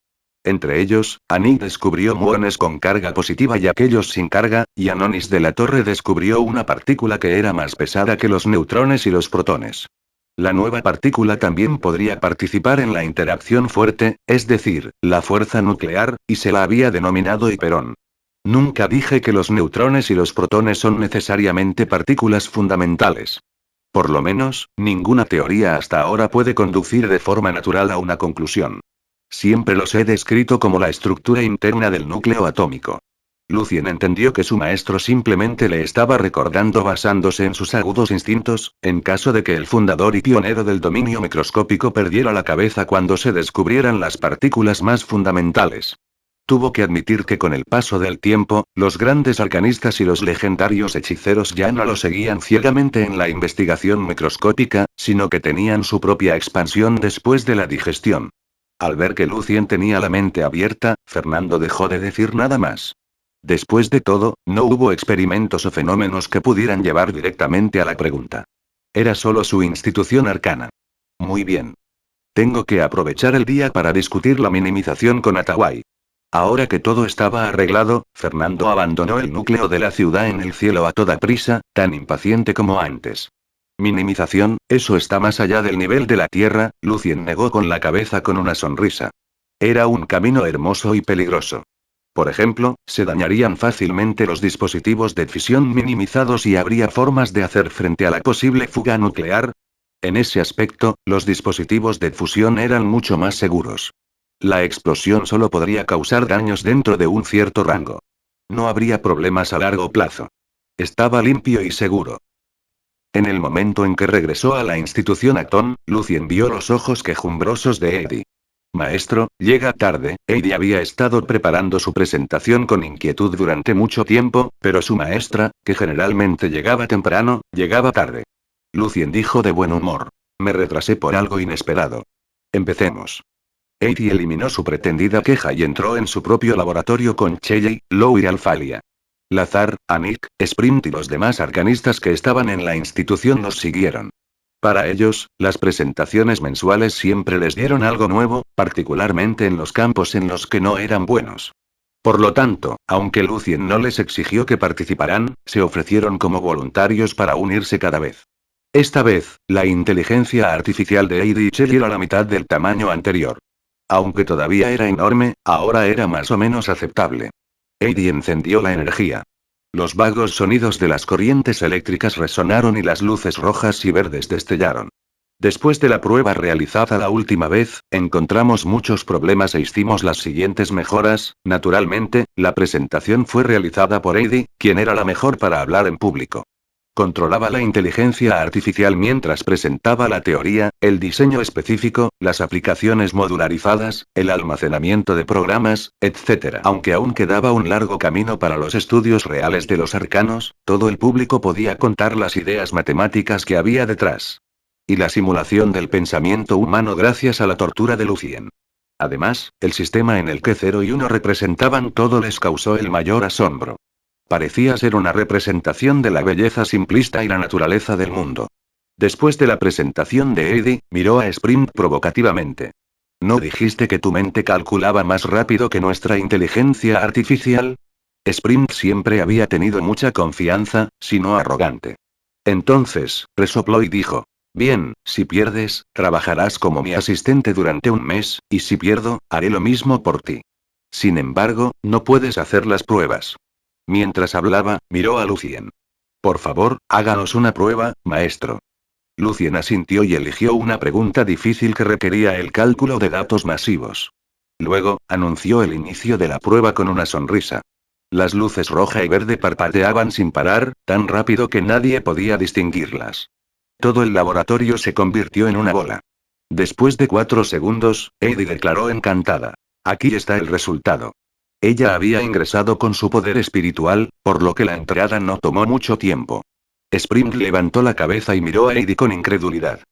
Entre ellos, Anik descubrió muones con carga positiva y aquellos sin carga, y Anonis de la Torre descubrió una partícula que era más pesada que los neutrones y los protones. La nueva partícula también podría participar en la interacción fuerte, es decir, la fuerza nuclear, y se la había denominado hiperón. Nunca dije que los neutrones y los protones son necesariamente partículas fundamentales. Por lo menos, ninguna teoría hasta ahora puede conducir de forma natural a una conclusión. Siempre los he descrito como la estructura interna del núcleo atómico. Lucien entendió que su maestro simplemente le estaba recordando basándose en sus agudos instintos, en caso de que el fundador y pionero del dominio microscópico perdiera la cabeza cuando se descubrieran las partículas más fundamentales. Tuvo que admitir que con el paso del tiempo, los grandes arcanistas y los legendarios hechiceros ya no lo seguían ciegamente en la investigación microscópica, sino que tenían su propia expansión después de la digestión. Al ver que Lucien tenía la mente abierta, Fernando dejó de decir nada más. Después de todo, no hubo experimentos o fenómenos que pudieran llevar directamente a la pregunta. Era solo su institución arcana. Muy bien. Tengo que aprovechar el día para discutir la minimización con Atawai. Ahora que todo estaba arreglado, Fernando abandonó el núcleo de la ciudad en el cielo a toda prisa, tan impaciente como antes. Minimización, eso está más allá del nivel de la Tierra, Lucien negó con la cabeza con una sonrisa. Era un camino hermoso y peligroso. Por ejemplo, se dañarían fácilmente los dispositivos de fisión minimizados y habría formas de hacer frente a la posible fuga nuclear. En ese aspecto, los dispositivos de fusión eran mucho más seguros. La explosión solo podría causar daños dentro de un cierto rango. No habría problemas a largo plazo. Estaba limpio y seguro. En el momento en que regresó a la institución Acton, Lucien vio los ojos quejumbrosos de Eddie. Maestro, llega tarde. Eddie había estado preparando su presentación con inquietud durante mucho tiempo, pero su maestra, que generalmente llegaba temprano, llegaba tarde. Lucien dijo de buen humor. Me retrasé por algo inesperado. Empecemos. Eddie eliminó su pretendida queja y entró en su propio laboratorio con Shelley, Lou y Alphalia. Lazar, Anik, Sprint y los demás arcanistas que estaban en la institución los siguieron. Para ellos, las presentaciones mensuales siempre les dieron algo nuevo, particularmente en los campos en los que no eran buenos. Por lo tanto, aunque Lucien no les exigió que participaran, se ofrecieron como voluntarios para unirse cada vez. Esta vez, la inteligencia artificial de Eddie y Shelley era la mitad del tamaño anterior. Aunque todavía era enorme, ahora era más o menos aceptable. Eddie encendió la energía. Los vagos sonidos de las corrientes eléctricas resonaron y las luces rojas y verdes destellaron. Después de la prueba realizada la última vez, encontramos muchos problemas e hicimos las siguientes mejoras. Naturalmente, la presentación fue realizada por Eddie, quien era la mejor para hablar en público. Controlaba la inteligencia artificial mientras presentaba la teoría, el diseño específico, las aplicaciones modularizadas, el almacenamiento de programas, etc. Aunque aún quedaba un largo camino para los estudios reales de los arcanos, todo el público podía contar las ideas matemáticas que había detrás. Y la simulación del pensamiento humano gracias a la tortura de Lucien. Además, el sistema en el que 0 y 1 representaban todo les causó el mayor asombro. Parecía ser una representación de la belleza simplista y la naturaleza del mundo. Después de la presentación de Eddie, miró a Sprint provocativamente. ¿No dijiste que tu mente calculaba más rápido que nuestra inteligencia artificial? Sprint siempre había tenido mucha confianza, si no arrogante. Entonces, resopló y dijo. Bien, si pierdes, trabajarás como mi asistente durante un mes, y si pierdo, haré lo mismo por ti. Sin embargo, no puedes hacer las pruebas. Mientras hablaba, miró a Lucien. Por favor, háganos una prueba, maestro. Lucien asintió y eligió una pregunta difícil que requería el cálculo de datos masivos. Luego, anunció el inicio de la prueba con una sonrisa. Las luces roja y verde parpadeaban sin parar, tan rápido que nadie podía distinguirlas. Todo el laboratorio se convirtió en una bola. Después de 4 segundos, Eddie declaró encantada. Aquí está el resultado. Ella había ingresado con su poder espiritual, por lo que la entrada no tomó mucho tiempo. Sprint levantó la cabeza y miró a Eddie con incredulidad.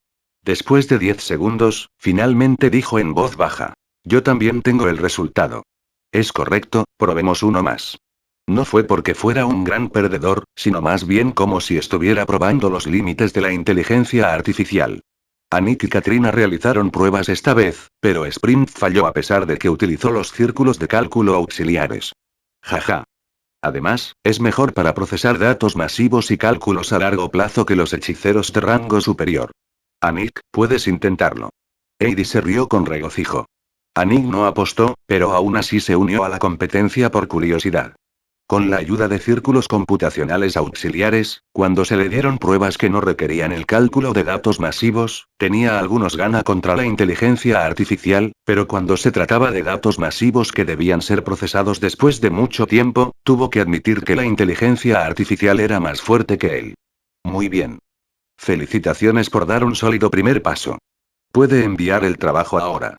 Después de 10 segundos, finalmente dijo en voz baja. Yo también tengo el resultado. Es correcto, probemos uno más. No fue porque fuera un gran perdedor, sino más bien como si estuviera probando los límites de la inteligencia artificial. Anik y Katrina realizaron pruebas esta vez, pero Sprint falló a pesar de que utilizó los círculos de cálculo auxiliares. Jaja. Además, es mejor para procesar datos masivos y cálculos a largo plazo que los hechiceros de rango superior. Anik, puedes intentarlo. Eddie se rió con regocijo. Anik no apostó, pero aún así se unió a la competencia por curiosidad. Con la ayuda de círculos computacionales auxiliares, cuando se le dieron pruebas que no requerían el cálculo de datos masivos, tenía algunos gana contra la inteligencia artificial, pero cuando se trataba de datos masivos que debían ser procesados después de mucho tiempo, tuvo que admitir que la inteligencia artificial era más fuerte que él. Muy bien. Felicitaciones por dar un sólido primer paso. Puede enviar el trabajo ahora.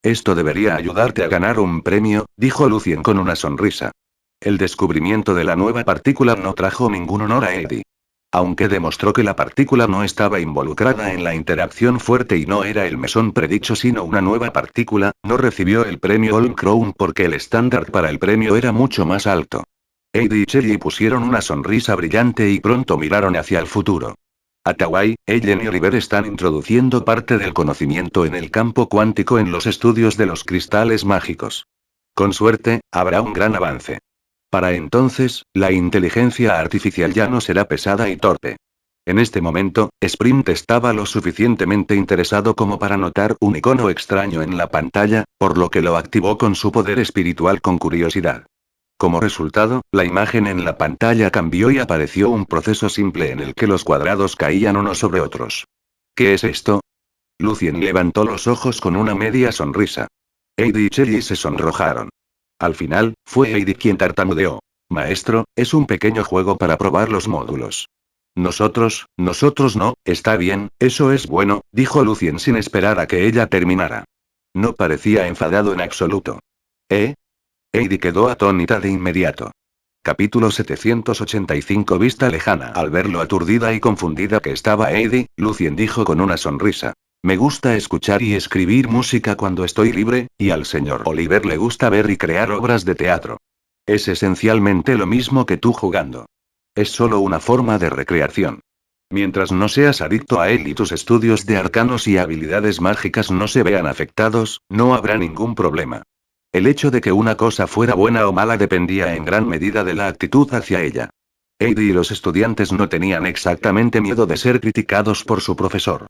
Esto debería ayudarte a ganar un premio, dijo Lucien con una sonrisa. El descubrimiento de la nueva partícula no trajo ningún honor a Eddie. Aunque demostró que la partícula no estaba involucrada en la interacción fuerte y no era el mesón predicho sino una nueva partícula, no recibió el premio Gold Crown porque el estándar para el premio era mucho más alto. Eddie y Shelley pusieron una sonrisa brillante y pronto miraron hacia el futuro. Atawai, Ellen y Oliver están introduciendo parte del conocimiento en el campo cuántico en los estudios de los cristales mágicos. Con suerte, habrá un gran avance. Para entonces, la inteligencia artificial ya no será pesada y torpe. En este momento, Sprint estaba lo suficientemente interesado como para notar un icono extraño en la pantalla, por lo que lo activó con su poder espiritual con curiosidad. Como resultado, la imagen en la pantalla cambió y apareció un proceso simple en el que los cuadrados caían unos sobre otros. ¿Qué es esto? Lucien levantó los ojos con una media sonrisa. Heidi y Shelly se sonrojaron. Al final, fue Heidi quien tartamudeó. Maestro, es un pequeño juego para probar los módulos. Nosotros no, está bien, eso es bueno, dijo Lucien sin esperar a que ella terminara. No parecía enfadado en absoluto. ¿Eh? Heidi quedó atónita de inmediato. Capítulo 785 Vista lejana. Al ver lo aturdida y confundida que estaba Heidi, Lucien dijo con una sonrisa. Me gusta escuchar y escribir música cuando estoy libre, y al señor Oliver le gusta ver y crear obras de teatro. Es esencialmente lo mismo que tú jugando. Es solo una forma de recreación. Mientras no seas adicto a él y tus estudios de arcanos y habilidades mágicas no se vean afectados, no habrá ningún problema. El hecho de que una cosa fuera buena o mala dependía en gran medida de la actitud hacia ella. Heidi y los estudiantes no tenían exactamente miedo de ser criticados por su profesor.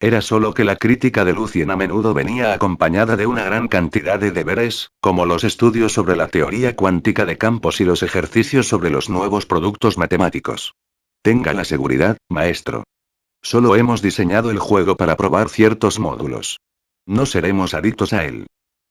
Era solo que la crítica de Lucien a menudo venía acompañada de una gran cantidad de deberes, como los estudios sobre la teoría cuántica de campos y los ejercicios sobre los nuevos productos matemáticos. Tenga la seguridad, maestro. Solo hemos diseñado el juego para probar ciertos módulos. No seremos adictos a él.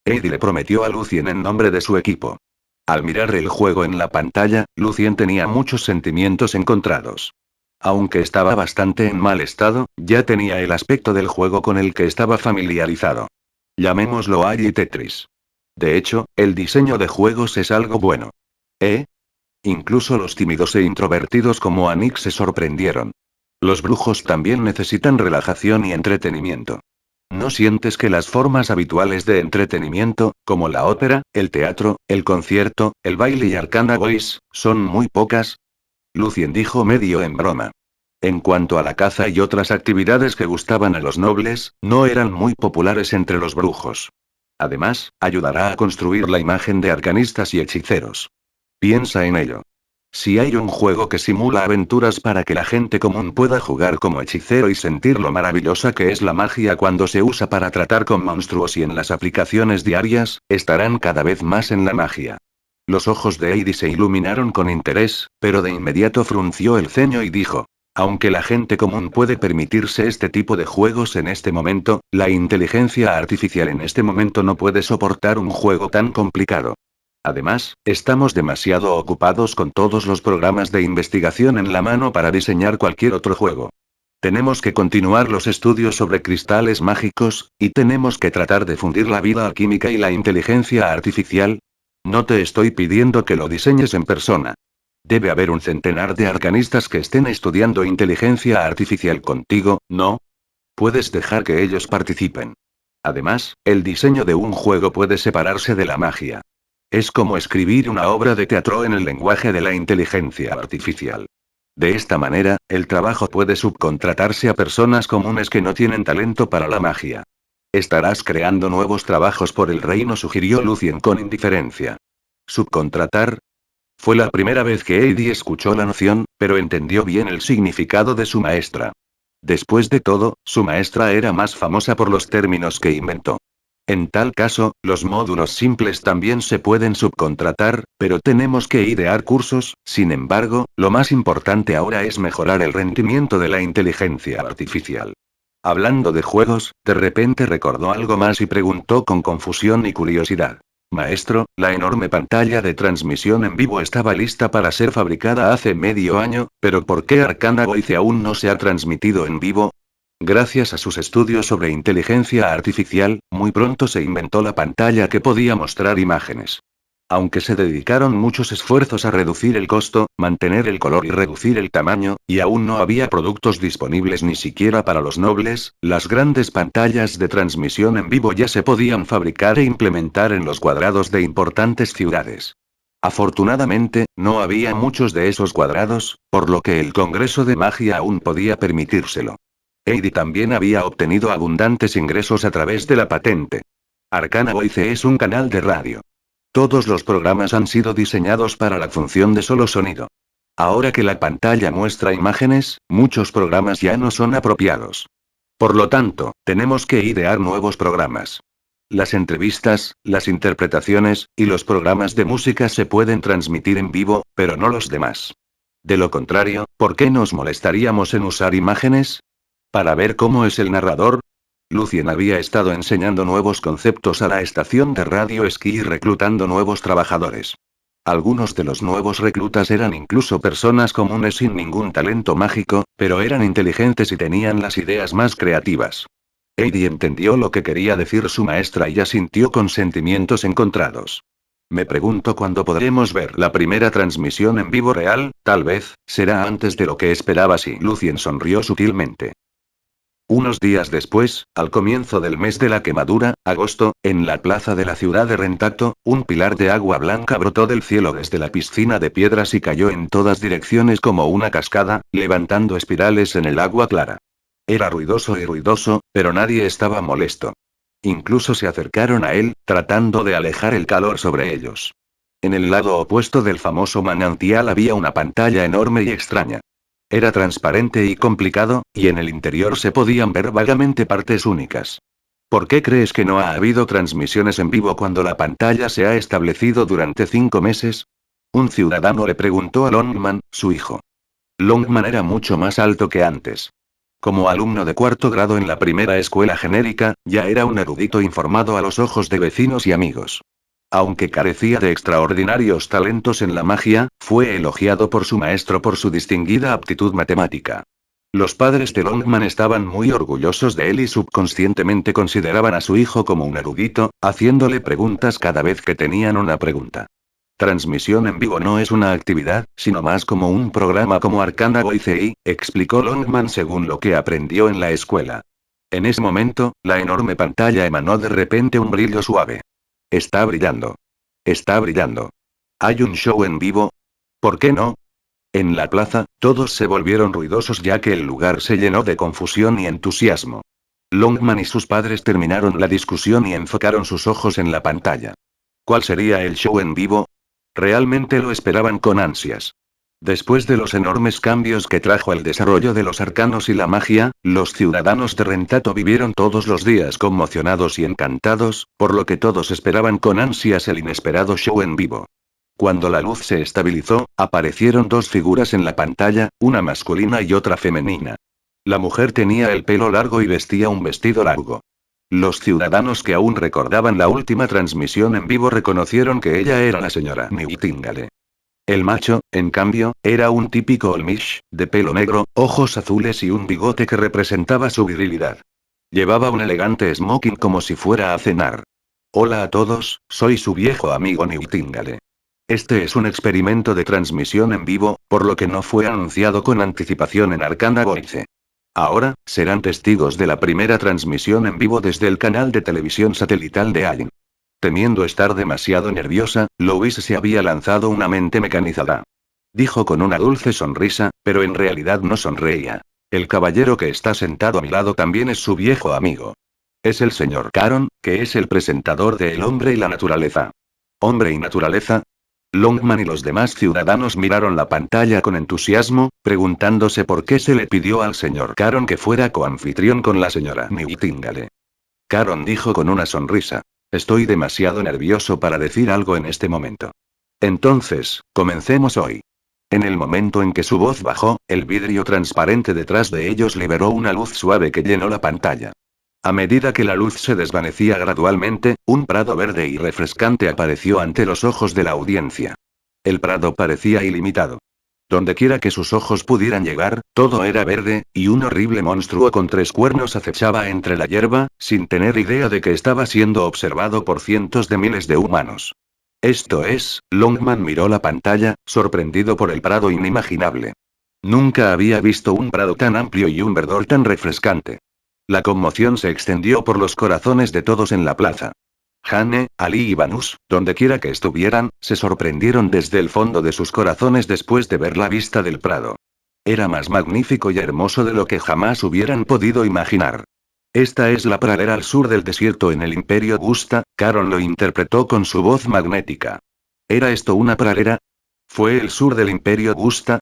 Heidi le prometió a Lucien en nombre de su equipo. Al mirar el juego en la pantalla, Lucien tenía muchos sentimientos encontrados. Aunque estaba bastante en mal estado, ya tenía el aspecto del juego con el que estaba familiarizado. Llamémoslo Agi Tetris. De hecho, el diseño de juegos es algo bueno. ¿Eh? Incluso los tímidos e introvertidos como Anik se sorprendieron. Los brujos también necesitan relajación y entretenimiento. ¿No sientes que las formas habituales de entretenimiento, como la ópera, el teatro, el concierto, el baile y Arcana Voice, son muy pocas? Lucien dijo medio en broma. En cuanto a la caza y otras actividades que gustaban a los nobles, no eran muy populares entre los brujos. Además, ayudará a construir la imagen de arcanistas y hechiceros. Piensa en ello. Si hay un juego que simula aventuras para que la gente común pueda jugar como hechicero y sentir lo maravillosa que es la magia cuando se usa para tratar con monstruos y en las aplicaciones diarias, estarán cada vez más en la magia. Los ojos de Heidi se iluminaron con interés, pero de inmediato frunció el ceño y dijo. Aunque la gente común puede permitirse este tipo de juegos en este momento, la inteligencia artificial en este momento no puede soportar un juego tan complicado. Además, estamos demasiado ocupados con todos los programas de investigación en la mano para diseñar cualquier otro juego. Tenemos que continuar los estudios sobre cristales mágicos, y tenemos que tratar de fundir la vida alquímica y la inteligencia artificial. No te estoy pidiendo que lo diseñes en persona. Debe haber un centenar de arcanistas que estén estudiando inteligencia artificial contigo, ¿no? Puedes dejar que ellos participen. Además, el diseño de un juego puede separarse de la magia. Es como escribir una obra de teatro en el lenguaje de la inteligencia artificial. De esta manera, el trabajo puede subcontratarse a personas comunes que no tienen talento para la magia. Estarás creando nuevos trabajos por el reino, sugirió Lucien con indiferencia. ¿Subcontratar? Fue la primera vez que Heidi escuchó la noción, pero entendió bien el significado de su maestra. Después de todo, su maestra era más famosa por los términos que inventó. En tal caso, los módulos simples también se pueden subcontratar, pero tenemos que idear cursos. Sin embargo, lo más importante ahora es mejorar el rendimiento de la inteligencia artificial. Hablando de juegos, de repente recordó algo más y preguntó con confusión y curiosidad. Maestro, la enorme pantalla de transmisión en vivo estaba lista para ser fabricada hace medio año, pero ¿por qué Arcana Voice aún no se ha transmitido en vivo? Gracias a sus estudios sobre inteligencia artificial, muy pronto se inventó la pantalla que podía mostrar imágenes. Aunque se dedicaron muchos esfuerzos a reducir el costo, mantener el color y reducir el tamaño, y aún no había productos disponibles ni siquiera para los nobles, las grandes pantallas de transmisión en vivo ya se podían fabricar e implementar en los cuadrados de importantes ciudades. Afortunadamente, no había muchos de esos cuadrados, por lo que el Congreso de Magia aún podía permitírselo. Heidi también había obtenido abundantes ingresos a través de la patente. Arcana Voice es un canal de radio. Todos los programas han sido diseñados para la función de solo sonido. Ahora que la pantalla muestra imágenes, muchos programas ya no son apropiados. Por lo tanto, tenemos que idear nuevos programas. Las entrevistas, las interpretaciones, y los programas de música se pueden transmitir en vivo, pero no los demás. De lo contrario, ¿por qué nos molestaríamos en usar imágenes? ¿Para ver cómo es el narrador? Lucien había estado enseñando nuevos conceptos a la estación de radio esquí y reclutando nuevos trabajadores. Algunos de los nuevos reclutas eran incluso personas comunes sin ningún talento mágico, pero eran inteligentes y tenían las ideas más creativas. Heidi entendió lo que quería decir su maestra y asintió con sentimientos encontrados. Me pregunto cuándo podremos ver la primera transmisión en vivo real, tal vez, será antes de lo que esperaba si Lucien sonrió sutilmente. Unos días después, al comienzo del mes de la quemadura, agosto, en la plaza de la ciudad de Rentacto, un pilar de agua blanca brotó del cielo desde la piscina de piedras y cayó en todas direcciones como una cascada, levantando espirales en el agua clara. Era ruidoso y ruidoso, pero nadie estaba molesto. Incluso se acercaron a él, tratando de alejar el calor sobre ellos. En el lado opuesto del famoso manantial había una pantalla enorme y extraña. Era transparente y complicado, y en el interior se podían ver vagamente partes únicas. ¿Por qué crees que no ha habido transmisiones en vivo cuando la pantalla se ha establecido durante 5 meses? Un ciudadano le preguntó a Longman, su hijo. Longman era mucho más alto que antes. Como alumno de 4º grado en la primera escuela genérica, ya era un erudito informado a los ojos de vecinos y amigos. Aunque carecía de extraordinarios talentos en la magia, fue elogiado por su maestro por su distinguida aptitud matemática. Los padres de Longman estaban muy orgullosos de él y subconscientemente consideraban a su hijo como un erudito, haciéndole preguntas cada vez que tenían una pregunta. Transmisión en vivo no es una actividad, sino más como un programa como Arcana Voice, explicó Longman según lo que aprendió en la escuela. En ese momento, la enorme pantalla emanó de repente un brillo suave. Está brillando. Está brillando. ¿Hay un show en vivo? ¿Por qué no? En la plaza, todos se volvieron ruidosos ya que el lugar se llenó de confusión y entusiasmo. Longman y sus padres terminaron la discusión y enfocaron sus ojos en la pantalla. ¿Cuál sería el show en vivo? Realmente lo esperaban con ansias. Después de los enormes cambios que trajo el desarrollo de los arcanos y la magia, los ciudadanos de Rentato vivieron todos los días conmocionados y encantados, por lo que todos esperaban con ansias el inesperado show en vivo. Cuando la luz se estabilizó, aparecieron 2 figuras en la pantalla, una masculina y otra femenina. La mujer tenía el pelo largo y vestía un vestido largo. Los ciudadanos que aún recordaban la última transmisión en vivo reconocieron que ella era la señora Nightingale. El macho, en cambio, era un típico Olmish, de pelo negro, ojos azules y un bigote que representaba su virilidad. Llevaba un elegante smoking como si fuera a cenar. Hola a todos, soy su viejo amigo Nightingale. Este es un experimento de transmisión en vivo, por lo que no fue anunciado con anticipación en Arcana Voice. Ahora, serán testigos de la primera transmisión en vivo desde el canal de televisión satelital de Allen. Temiendo estar demasiado nerviosa, Louise se había lanzado una mente mecanizada. Dijo con una dulce sonrisa, pero en realidad no sonreía. El caballero que está sentado a mi lado también es su viejo amigo. Es el señor Caron, que es el presentador de El hombre y la naturaleza. ¿Hombre y naturaleza? Longman y los demás ciudadanos miraron la pantalla con entusiasmo, preguntándose por qué se le pidió al señor Caron que fuera coanfitrión con la señora Nightingale. Caron dijo con una sonrisa. Estoy demasiado nervioso para decir algo en este momento. Entonces, comencemos hoy. En el momento en que su voz bajó, el vidrio transparente detrás de ellos liberó una luz suave que llenó la pantalla. A medida que la luz se desvanecía gradualmente, un prado verde y refrescante apareció ante los ojos de la audiencia. El prado parecía ilimitado. Dondequiera que sus ojos pudieran llegar, todo era verde, y un horrible monstruo con 3 cuernos acechaba entre la hierba, sin tener idea de que estaba siendo observado por cientos de miles de humanos. Esto es, Longman miró la pantalla, sorprendido por el prado inimaginable. Nunca había visto un prado tan amplio y un verdor tan refrescante. La conmoción se extendió por los corazones de todos en la plaza. Jane, Ali y Vanus, dondequiera que estuvieran, se sorprendieron desde el fondo de sus corazones después de ver la vista del prado. Era más magnífico y hermoso de lo que jamás hubieran podido imaginar. Esta es la pradera al sur del desierto en el Imperio Gusta, Caron lo interpretó con su voz magnética. ¿Era esto una pradera? ¿Fue el sur del Imperio Gusta?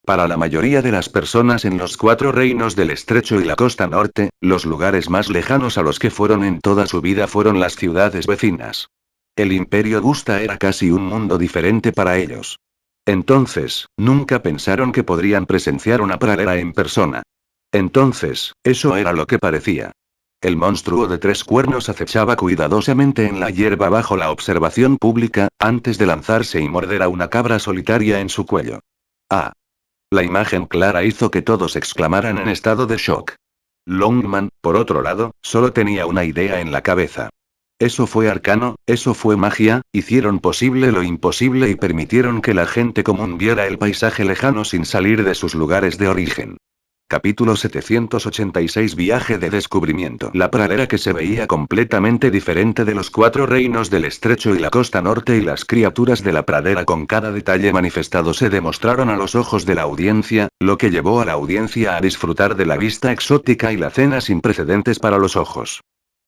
Para la mayoría de las personas en los 4 reinos del estrecho y la costa norte, los lugares más lejanos a los que fueron en toda su vida fueron las ciudades vecinas. El Imperio Gusta era casi un mundo diferente para ellos. Entonces, nunca pensaron que podrían presenciar una pradera en persona. Entonces, eso era lo que parecía. El monstruo de 3 cuernos acechaba cuidadosamente en la hierba bajo la observación pública, antes de lanzarse y morder a una cabra solitaria en su cuello. Ah. La imagen clara hizo que todos exclamaran en estado de shock. Longman, por otro lado, solo tenía una idea en la cabeza. Eso fue arcano, eso fue magia, hicieron posible lo imposible y permitieron que la gente común viera el paisaje lejano sin salir de sus lugares de origen. Capítulo 786 Viaje de descubrimiento. La pradera que se veía completamente diferente de los 4 reinos del estrecho y la costa norte y las criaturas de la pradera con cada detalle manifestado se demostraron a los ojos de la audiencia, lo que llevó a la audiencia a disfrutar de la vista exótica y la cena sin precedentes para los ojos.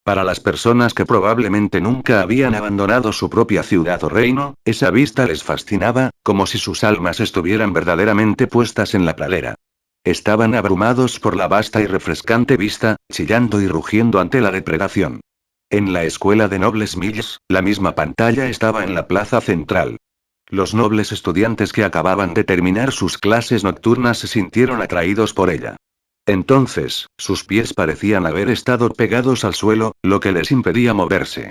Para las personas que probablemente nunca habían abandonado su propia ciudad o reino, esa vista les fascinaba, como si sus almas estuvieran verdaderamente puestas en la pradera. Estaban abrumados por la vasta y refrescante vista, chillando y rugiendo ante la depredación. En la escuela de Nobles Mills, la misma pantalla estaba en la plaza central. Los nobles estudiantes que acababan de terminar sus clases nocturnas se sintieron atraídos por ella. Entonces, sus pies parecían haber estado pegados al suelo, lo que les impedía moverse.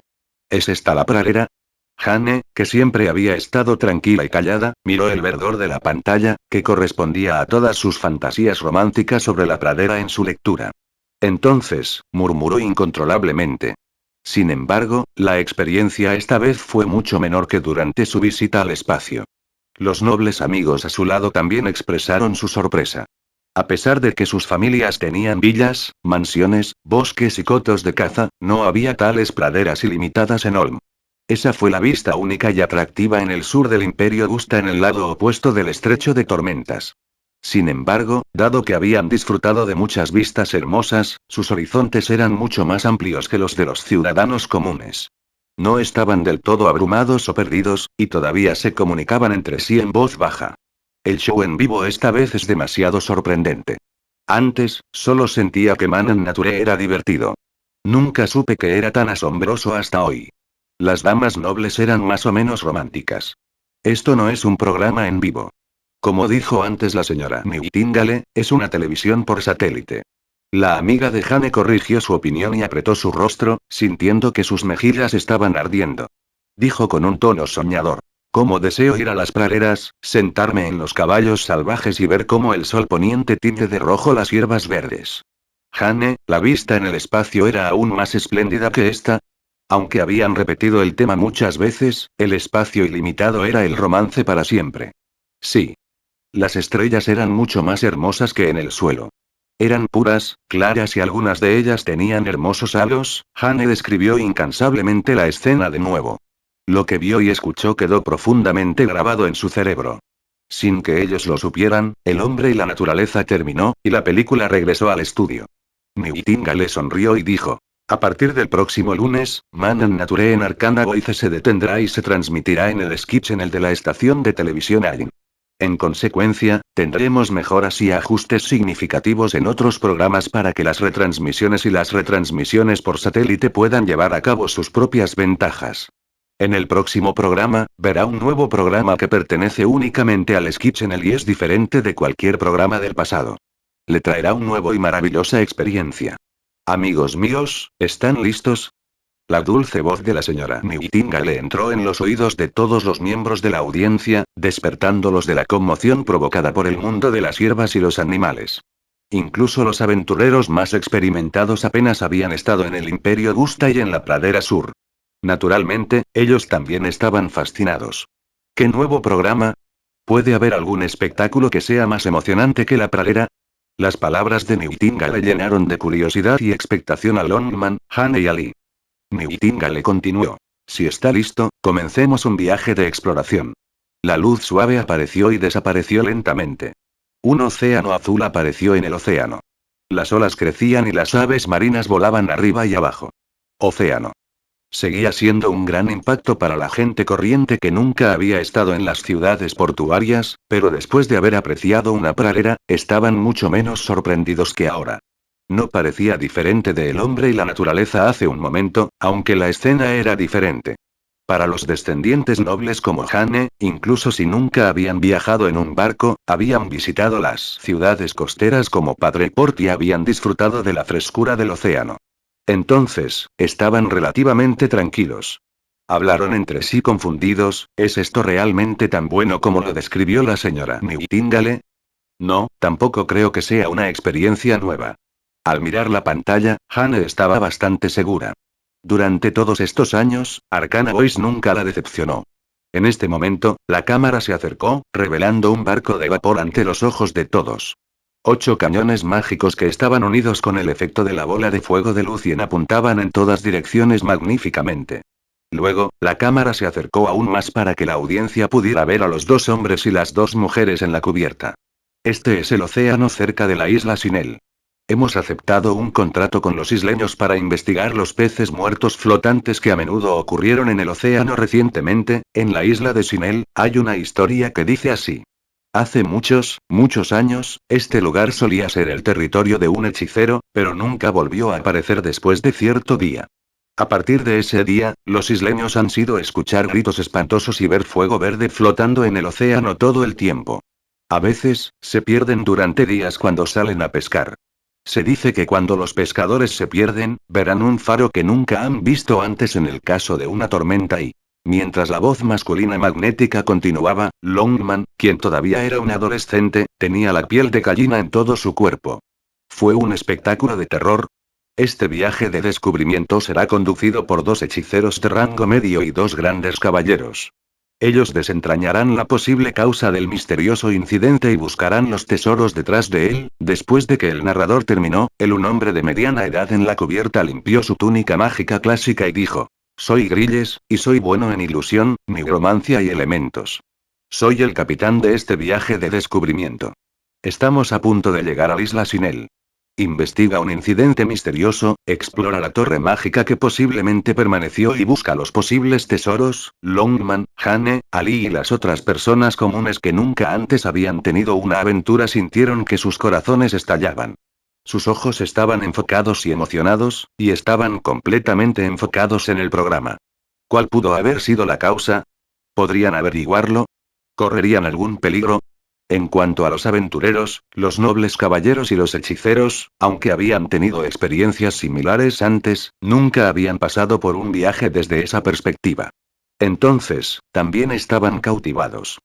¿Es esta la pradera? Jane, que siempre había estado tranquila y callada, miró el verdor de la pantalla, que correspondía a todas sus fantasías románticas sobre la pradera en su lectura. Entonces, murmuró incontrolablemente. Sin embargo, la experiencia esta vez fue mucho menor que durante su visita al espacio. Los nobles amigos a su lado también expresaron su sorpresa. A pesar de que sus familias tenían villas, mansiones, bosques y cotos de caza, no había tales praderas ilimitadas en Olm. Esa fue la vista única y atractiva en el sur del Imperio Gusta en el lado opuesto del estrecho de tormentas. Sin embargo, dado que habían disfrutado de muchas vistas hermosas, sus horizontes eran mucho más amplios que los de los ciudadanos comunes. No estaban del todo abrumados o perdidos, y todavía se comunicaban entre sí en voz baja. El show en vivo esta vez es demasiado sorprendente. Antes, solo sentía que Manan Nature era divertido. Nunca supe que era tan asombroso hasta hoy. Las damas nobles eran más o menos románticas. Esto no es un programa en vivo. Como dijo antes la señora Nightingale, es una televisión por satélite. La amiga de Jane corrigió su opinión y apretó su rostro, sintiendo que sus mejillas estaban ardiendo. Dijo con un tono soñador. Cómo deseo ir a las praderas, sentarme en los caballos salvajes y ver cómo el sol poniente tiñe de rojo las hierbas verdes. Jane, la vista en el espacio era aún más espléndida que esta. Aunque habían repetido el tema muchas veces, el espacio ilimitado era el romance para siempre. Sí. Las estrellas eran mucho más hermosas que en el suelo. Eran puras, claras y algunas de ellas tenían hermosos halos. Jane describió incansablemente la escena de nuevo. Lo que vio y escuchó quedó profundamente grabado en su cerebro. Sin que ellos lo supieran, El hombre y la naturaleza terminó, y la película regresó al estudio. Nightingale sonrió y dijo. A partir del próximo lunes, Manan Nature en Arcana Voice se detendrá y se transmitirá en el Sketch Channel de la estación de televisión AIN. En consecuencia, tendremos mejoras y ajustes significativos en otros programas para que las retransmisiones y las retransmisiones por satélite puedan llevar a cabo sus propias ventajas. En el próximo programa, verá un nuevo programa que pertenece únicamente al Sketch Channel y es diferente de cualquier programa del pasado. Le traerá un nuevo y maravillosa experiencia. Amigos míos, ¿están listos? La dulce voz de la señora Nightingale entró en los oídos de todos los miembros de la audiencia, despertándolos de la conmoción provocada por el mundo de las hierbas y los animales. Incluso los aventureros más experimentados apenas habían estado en el Imperio Gusta y en la pradera sur. Naturalmente, ellos también estaban fascinados. ¿Qué nuevo programa? ¿Puede haber algún espectáculo que sea más emocionante que la pradera? Las palabras de Nightingale llenaron de curiosidad y expectación a Longman, Jane y a Lee. Nightingale continuó. Si está listo, comencemos un viaje de exploración. La luz suave apareció y desapareció lentamente. Un océano azul apareció en el océano. Las olas crecían y las aves marinas volaban arriba y abajo. Océano. Seguía siendo un gran impacto para la gente corriente que nunca había estado en las ciudades portuarias, pero después de haber apreciado una pradera, estaban mucho menos sorprendidos que ahora. No parecía diferente de el hombre y la naturaleza hace un momento, aunque la escena era diferente. Para los descendientes nobles como Jane, incluso si nunca habían viajado en un barco, habían visitado las ciudades costeras como Padreport y habían disfrutado de la frescura del océano. Entonces, estaban relativamente tranquilos. Hablaron entre sí confundidos: ¿es esto realmente tan bueno como lo describió la señora Nightingale? No, tampoco creo que sea una experiencia nueva. Al mirar la pantalla, Jane estaba bastante segura. Durante todos estos años, Arcana Voice nunca la decepcionó. En este momento, la cámara se acercó, revelando un barco de vapor ante los ojos de todos. 8 cañones mágicos que estaban unidos con el efecto de la bola de fuego de Lucien apuntaban en todas direcciones magníficamente. Luego, la cámara se acercó aún más para que la audiencia pudiera ver a los 2 hombres y las 2 mujeres en la cubierta. Este es el océano cerca de la isla Sinel. Hemos aceptado un contrato con los isleños para investigar los peces muertos flotantes que a menudo ocurrieron en el océano recientemente. En la isla de Sinel, hay una historia que dice así. Hace muchos, muchos años, este lugar solía ser el territorio de un hechicero, pero nunca volvió a aparecer después de cierto día. A partir de ese día, los isleños han sido escuchar gritos espantosos y ver fuego verde flotando en el océano todo el tiempo. A veces, se pierden durante días cuando salen a pescar. Se dice que cuando los pescadores se pierden, verán un faro que nunca han visto antes en el caso de una tormenta y... Mientras la voz masculina magnética continuaba, Longman, quien todavía era un adolescente, tenía la piel de gallina en todo su cuerpo. ¿Fue un espectáculo de terror? Este viaje de descubrimiento será conducido por 2 hechiceros de rango medio y 2 grandes caballeros. Ellos desentrañarán la posible causa del misterioso incidente y buscarán los tesoros detrás de él. Después de que el narrador terminó, un hombre de mediana edad en la cubierta limpió su túnica mágica clásica y dijo: soy Grilles, y soy bueno en ilusión, nigromancia y elementos. Soy el capitán de este viaje de descubrimiento. Estamos a punto de llegar a la isla Sinel. Investiga un incidente misterioso, explora la torre mágica que posiblemente permaneció y busca los posibles tesoros. Longman, Jane, Ali y las otras personas comunes que nunca antes habían tenido una aventura sintieron que sus corazones estallaban. Sus ojos estaban enfocados y emocionados, y estaban completamente enfocados en el programa. ¿Cuál pudo haber sido la causa? ¿Podrían averiguarlo? ¿Correrían algún peligro? En cuanto a los aventureros, los nobles caballeros y los hechiceros, aunque habían tenido experiencias similares antes, nunca habían pasado por un viaje desde esa perspectiva. Entonces, también estaban cautivados.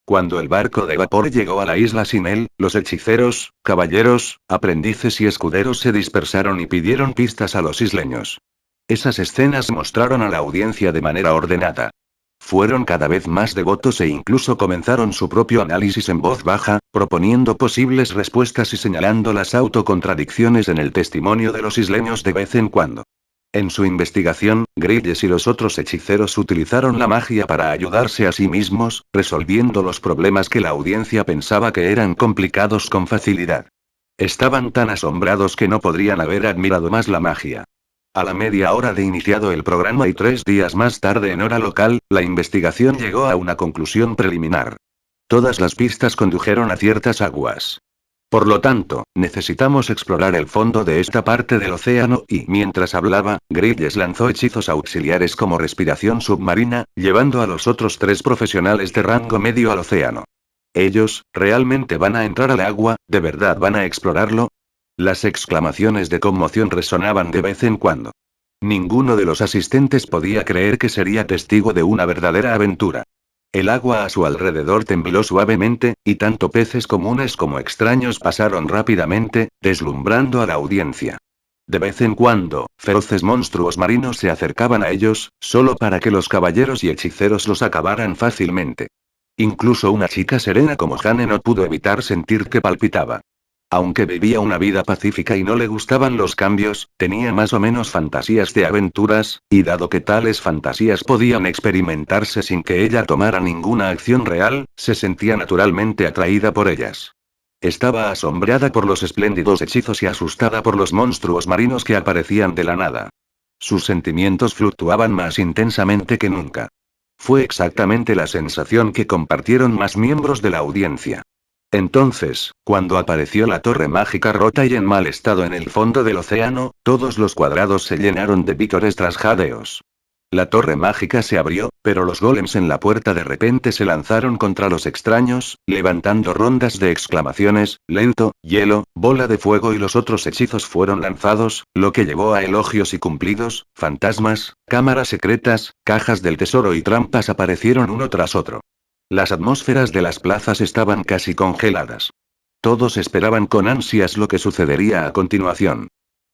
Cuando el barco de vapor llegó a la isla Sinel, los hechiceros, caballeros, aprendices y escuderos se dispersaron y pidieron pistas a los isleños. Esas escenas mostraron a la audiencia de manera ordenada. Fueron cada vez más devotos e incluso comenzaron su propio análisis en voz baja, proponiendo posibles respuestas y señalando las autocontradicciones en el testimonio de los isleños de vez en cuando. En su investigación, Grilles y los otros hechiceros utilizaron la magia para ayudarse a sí mismos, resolviendo los problemas que la audiencia pensaba que eran complicados con facilidad. Estaban tan asombrados que no podrían haber admirado más la magia. A la media hora de iniciado el programa y 3 días más tarde en hora local, la investigación llegó a una conclusión preliminar. Todas las pistas condujeron a ciertas aguas. Por lo tanto, necesitamos explorar el fondo de esta parte del océano y, mientras hablaba, Grilles lanzó hechizos auxiliares como respiración submarina, llevando a los otros 3 profesionales de rango medio al océano. ¿Ellos, realmente van a entrar al agua? ¿De verdad van a explorarlo? Las exclamaciones de conmoción resonaban de vez en cuando. Ninguno de los asistentes podía creer que sería testigo de una verdadera aventura. El agua a su alrededor tembló suavemente, y tanto peces comunes como extraños pasaron rápidamente, deslumbrando a la audiencia. De vez en cuando, feroces monstruos marinos se acercaban a ellos, solo para que los caballeros y hechiceros los acabaran fácilmente. Incluso una chica serena como Jane no pudo evitar sentir que palpitaba. Aunque vivía una vida pacífica y no le gustaban los cambios, tenía más o menos fantasías de aventuras, y dado que tales fantasías podían experimentarse sin que ella tomara ninguna acción real, se sentía naturalmente atraída por ellas. Estaba asombrada por los espléndidos hechizos y asustada por los monstruos marinos que aparecían de la nada. Sus sentimientos fluctuaban más intensamente que nunca. Fue exactamente la sensación que compartieron más miembros de la audiencia. Entonces, cuando apareció la torre mágica rota y en mal estado en el fondo del océano, todos los cuadrados se llenaron de vítores tras jadeos. La torre mágica se abrió, pero los golems en la puerta de repente se lanzaron contra los extraños, levantando rondas de exclamaciones: lento, hielo, bola de fuego, y los otros hechizos fueron lanzados, lo que llevó a elogios y cumplidos. Fantasmas, cámaras secretas, cajas del tesoro y trampas aparecieron uno tras otro. Las atmósferas de las plazas estaban casi congeladas. Todos esperaban con ansias lo que sucedería a continuación.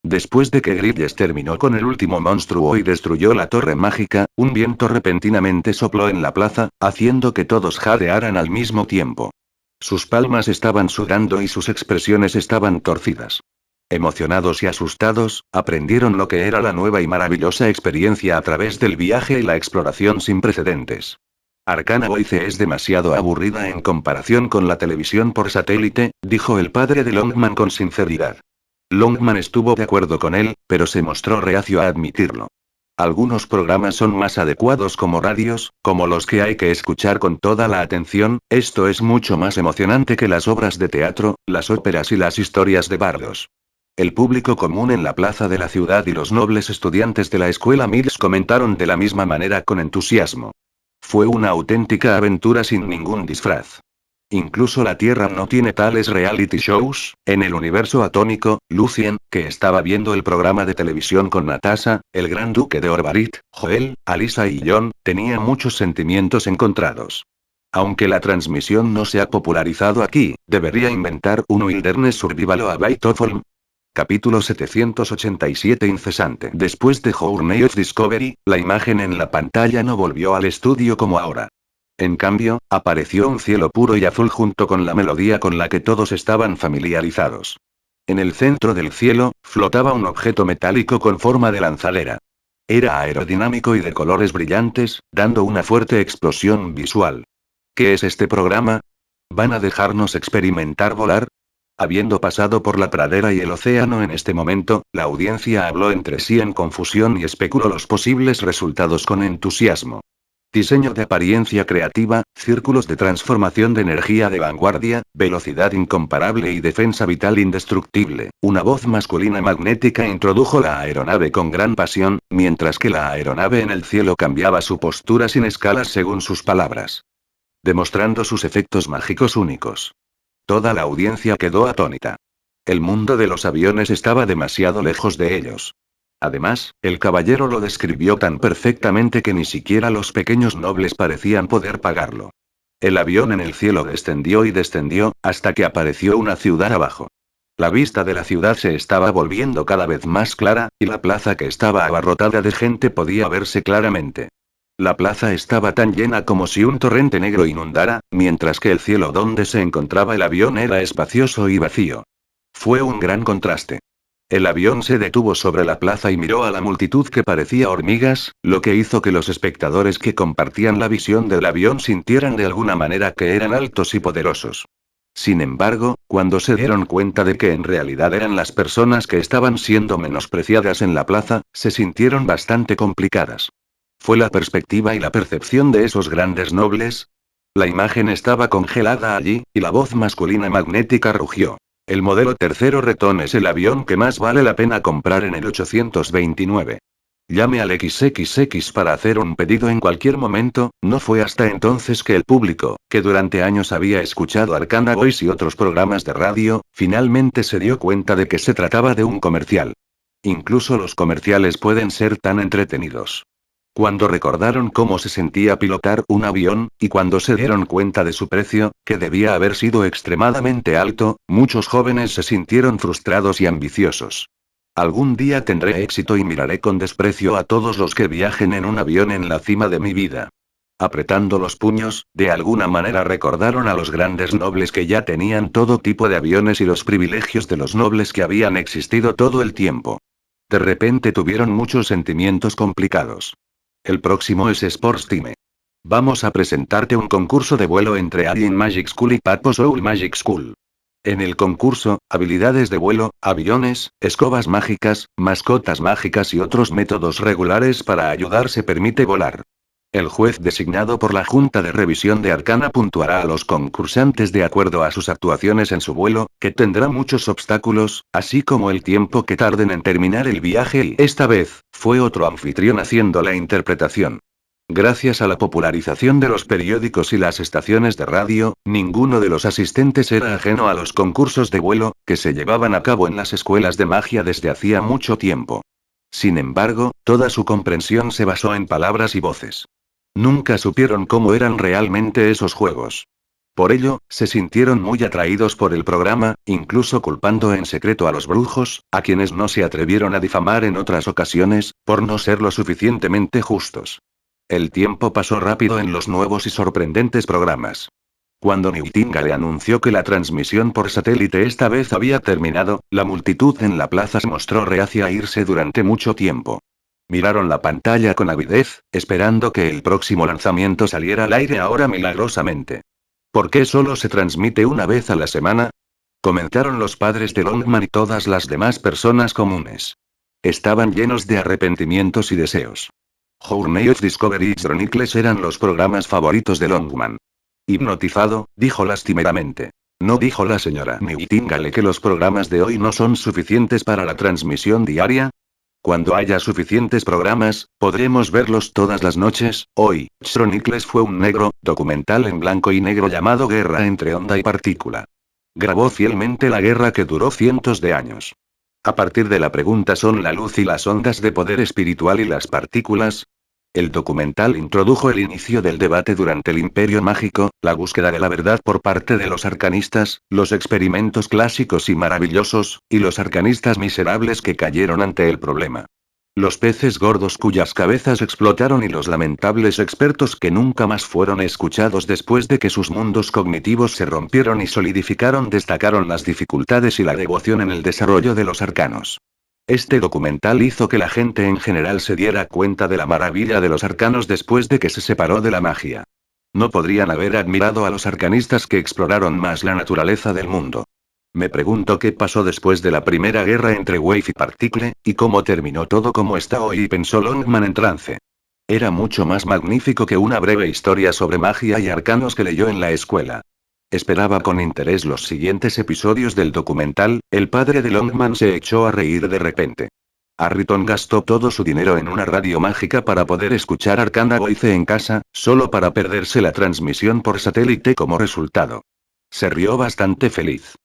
Después de que Gribbles terminó con el último monstruo y destruyó la torre mágica, un viento repentinamente sopló en la plaza, haciendo que todos jadearan al mismo tiempo. Sus palmas estaban sudando y sus expresiones estaban torcidas. Emocionados y asustados, aprendieron lo que era la nueva y maravillosa experiencia a través del viaje y la exploración sin precedentes. Arcana Voice es demasiado aburrida en comparación con la televisión por satélite, dijo el padre de Longman con sinceridad. Longman estuvo de acuerdo con él, pero se mostró reacio a admitirlo. Algunos programas son más adecuados como radios, como los que hay que escuchar con toda la atención. Esto es mucho más emocionante que las obras de teatro, las óperas y las historias de bardos. El público común en la plaza de la ciudad y los nobles estudiantes de la escuela Mills comentaron de la misma manera con entusiasmo. Fue una auténtica aventura sin ningún disfraz. Incluso la Tierra no tiene tales reality shows. En el universo atómico, Lucien, que estaba viendo el programa de televisión con Natasha, el gran duque de Orbarit, Joel, Alyssa y John, tenía muchos sentimientos encontrados. Aunque la transmisión no se ha popularizado aquí, ¿debería inventar un Wilderness Survival o a Bytoffolm? Capítulo 787 incesante. Después de Journey of Discovery, la imagen en la pantalla no volvió al estudio como ahora. En cambio, apareció un cielo puro y azul junto con la melodía con la que todos estaban familiarizados. En el centro del cielo, flotaba un objeto metálico con forma de lanzadera. Era aerodinámico y de colores brillantes, dando una fuerte explosión visual. ¿Qué es este programa? ¿Van a dejarnos experimentar volar? Habiendo pasado por la pradera y el océano en este momento, la audiencia habló entre sí en confusión y especuló los posibles resultados con entusiasmo. Diseño de apariencia creativa, círculos de transformación de energía de vanguardia, velocidad incomparable y defensa vital indestructible. Una voz masculina magnética introdujo la aeronave con gran pasión, mientras que la aeronave en el cielo cambiaba su postura sin escalas según sus palabras, demostrando sus efectos mágicos únicos. Toda la audiencia quedó atónita. El mundo de los aviones estaba demasiado lejos de ellos. Además, el caballero lo describió tan perfectamente que ni siquiera los pequeños nobles parecían poder pagarlo. El avión en el cielo descendió y descendió, hasta que apareció una ciudad abajo. La vista de la ciudad se estaba volviendo cada vez más clara, y la plaza que estaba abarrotada de gente podía verse claramente. La plaza estaba tan llena como si un torrente negro inundara, mientras que el cielo donde se encontraba el avión era espacioso y vacío. Fue un gran contraste. El avión se detuvo sobre la plaza y miró a la multitud que parecía hormigas, lo que hizo que los espectadores que compartían la visión del avión sintieran de alguna manera que eran altos y poderosos. Sin embargo, cuando se dieron cuenta de que en realidad eran las personas que estaban siendo menospreciadas en la plaza, se sintieron bastante complicadas. ¿Fue la perspectiva y la percepción de esos grandes nobles? La imagen estaba congelada allí, y la voz masculina magnética rugió. El modelo tercero Retón es el avión que más vale la pena comprar en el 829. Llame al XXX para hacer un pedido en cualquier momento. No fue hasta entonces que el público, que durante años había escuchado Arcana Voice y otros programas de radio, finalmente se dio cuenta de que se trataba de un comercial. Incluso los comerciales pueden ser tan entretenidos. Cuando recordaron cómo se sentía pilotar un avión, y cuando se dieron cuenta de su precio, que debía haber sido extremadamente alto, muchos jóvenes se sintieron frustrados y ambiciosos. Algún día tendré éxito y miraré con desprecio a todos los que viajen en un avión en la cima de mi vida. Apretando los puños, de alguna manera recordaron a los grandes nobles que ya tenían todo tipo de aviones y los privilegios de los nobles que habían existido todo el tiempo. De repente tuvieron muchos sentimientos complicados. El próximo es Sports Team. Vamos a presentarte un concurso de vuelo entre Alien Magic School y Papo Soul Magic School. En el concurso, habilidades de vuelo, aviones, escobas mágicas, mascotas mágicas y otros métodos regulares para ayudar se permite volar. El juez designado por la Junta de Revisión de Arcana puntuará a los concursantes de acuerdo a sus actuaciones en su vuelo, que tendrá muchos obstáculos, así como el tiempo que tarden en terminar el viaje y esta vez, fue otro anfitrión haciendo la interpretación. Gracias a la popularización de los periódicos y las estaciones de radio, ninguno de los asistentes era ajeno a los concursos de vuelo, que se llevaban a cabo en las escuelas de magia desde hacía mucho tiempo. Sin embargo, toda su comprensión se basó en palabras y voces. Nunca supieron cómo eran realmente esos juegos. Por ello, se sintieron muy atraídos por el programa, incluso culpando en secreto a los brujos, a quienes no se atrevieron a difamar en otras ocasiones, por no ser lo suficientemente justos. El tiempo pasó rápido en los nuevos y sorprendentes programas. Cuando Nightingale anunció que la transmisión por satélite esta vez había terminado, la multitud en la plaza se mostró reacia a irse durante mucho tiempo. Miraron la pantalla con avidez, esperando que el próximo lanzamiento saliera al aire ahora milagrosamente. ¿Por qué solo se transmite una vez a la semana? Comentaron los padres de Longman y todas las demás personas comunes. Estaban llenos de arrepentimientos y deseos. Journey of Discovery y Chronicles eran los programas favoritos de Longman. Hipnotizado, dijo lastimeramente. ¿No dijo la señora Nightingale que los programas de hoy no son suficientes para la transmisión diaria? Cuando haya suficientes programas, podremos verlos todas las noches. Hoy, Chronicles fue un negro, documental en blanco y negro llamado Guerra entre onda y partícula. Grabó fielmente la guerra que duró cientos de años. A partir de la pregunta ¿son la luz y las ondas de poder espiritual y las partículas? El documental introdujo el inicio del debate durante el Imperio Mágico, la búsqueda de la verdad por parte de los arcanistas, los experimentos clásicos y maravillosos, y los arcanistas miserables que cayeron ante el problema. Los peces gordos cuyas cabezas explotaron y los lamentables expertos que nunca más fueron escuchados después de que sus mundos cognitivos se rompieron y solidificaron destacaron las dificultades y la devoción en el desarrollo de los arcanos. Este documental hizo que la gente en general se diera cuenta de la maravilla de los arcanos después de que se separó de la magia. No podrían haber admirado a los arcanistas que exploraron más la naturaleza del mundo. Me pregunto qué pasó después de la primera guerra entre Wave y Particle, y cómo terminó todo como está hoy, pensó Longman en trance. Era mucho más magnífico que una breve historia sobre magia y arcanos que leyó en la escuela. Esperaba con interés los siguientes episodios del documental. El padre de Longman se echó a reír de repente. Harrington gastó todo su dinero en una radio mágica para poder escuchar Arcana Voice en casa, solo para perderse la transmisión por satélite como resultado. Se rió bastante feliz.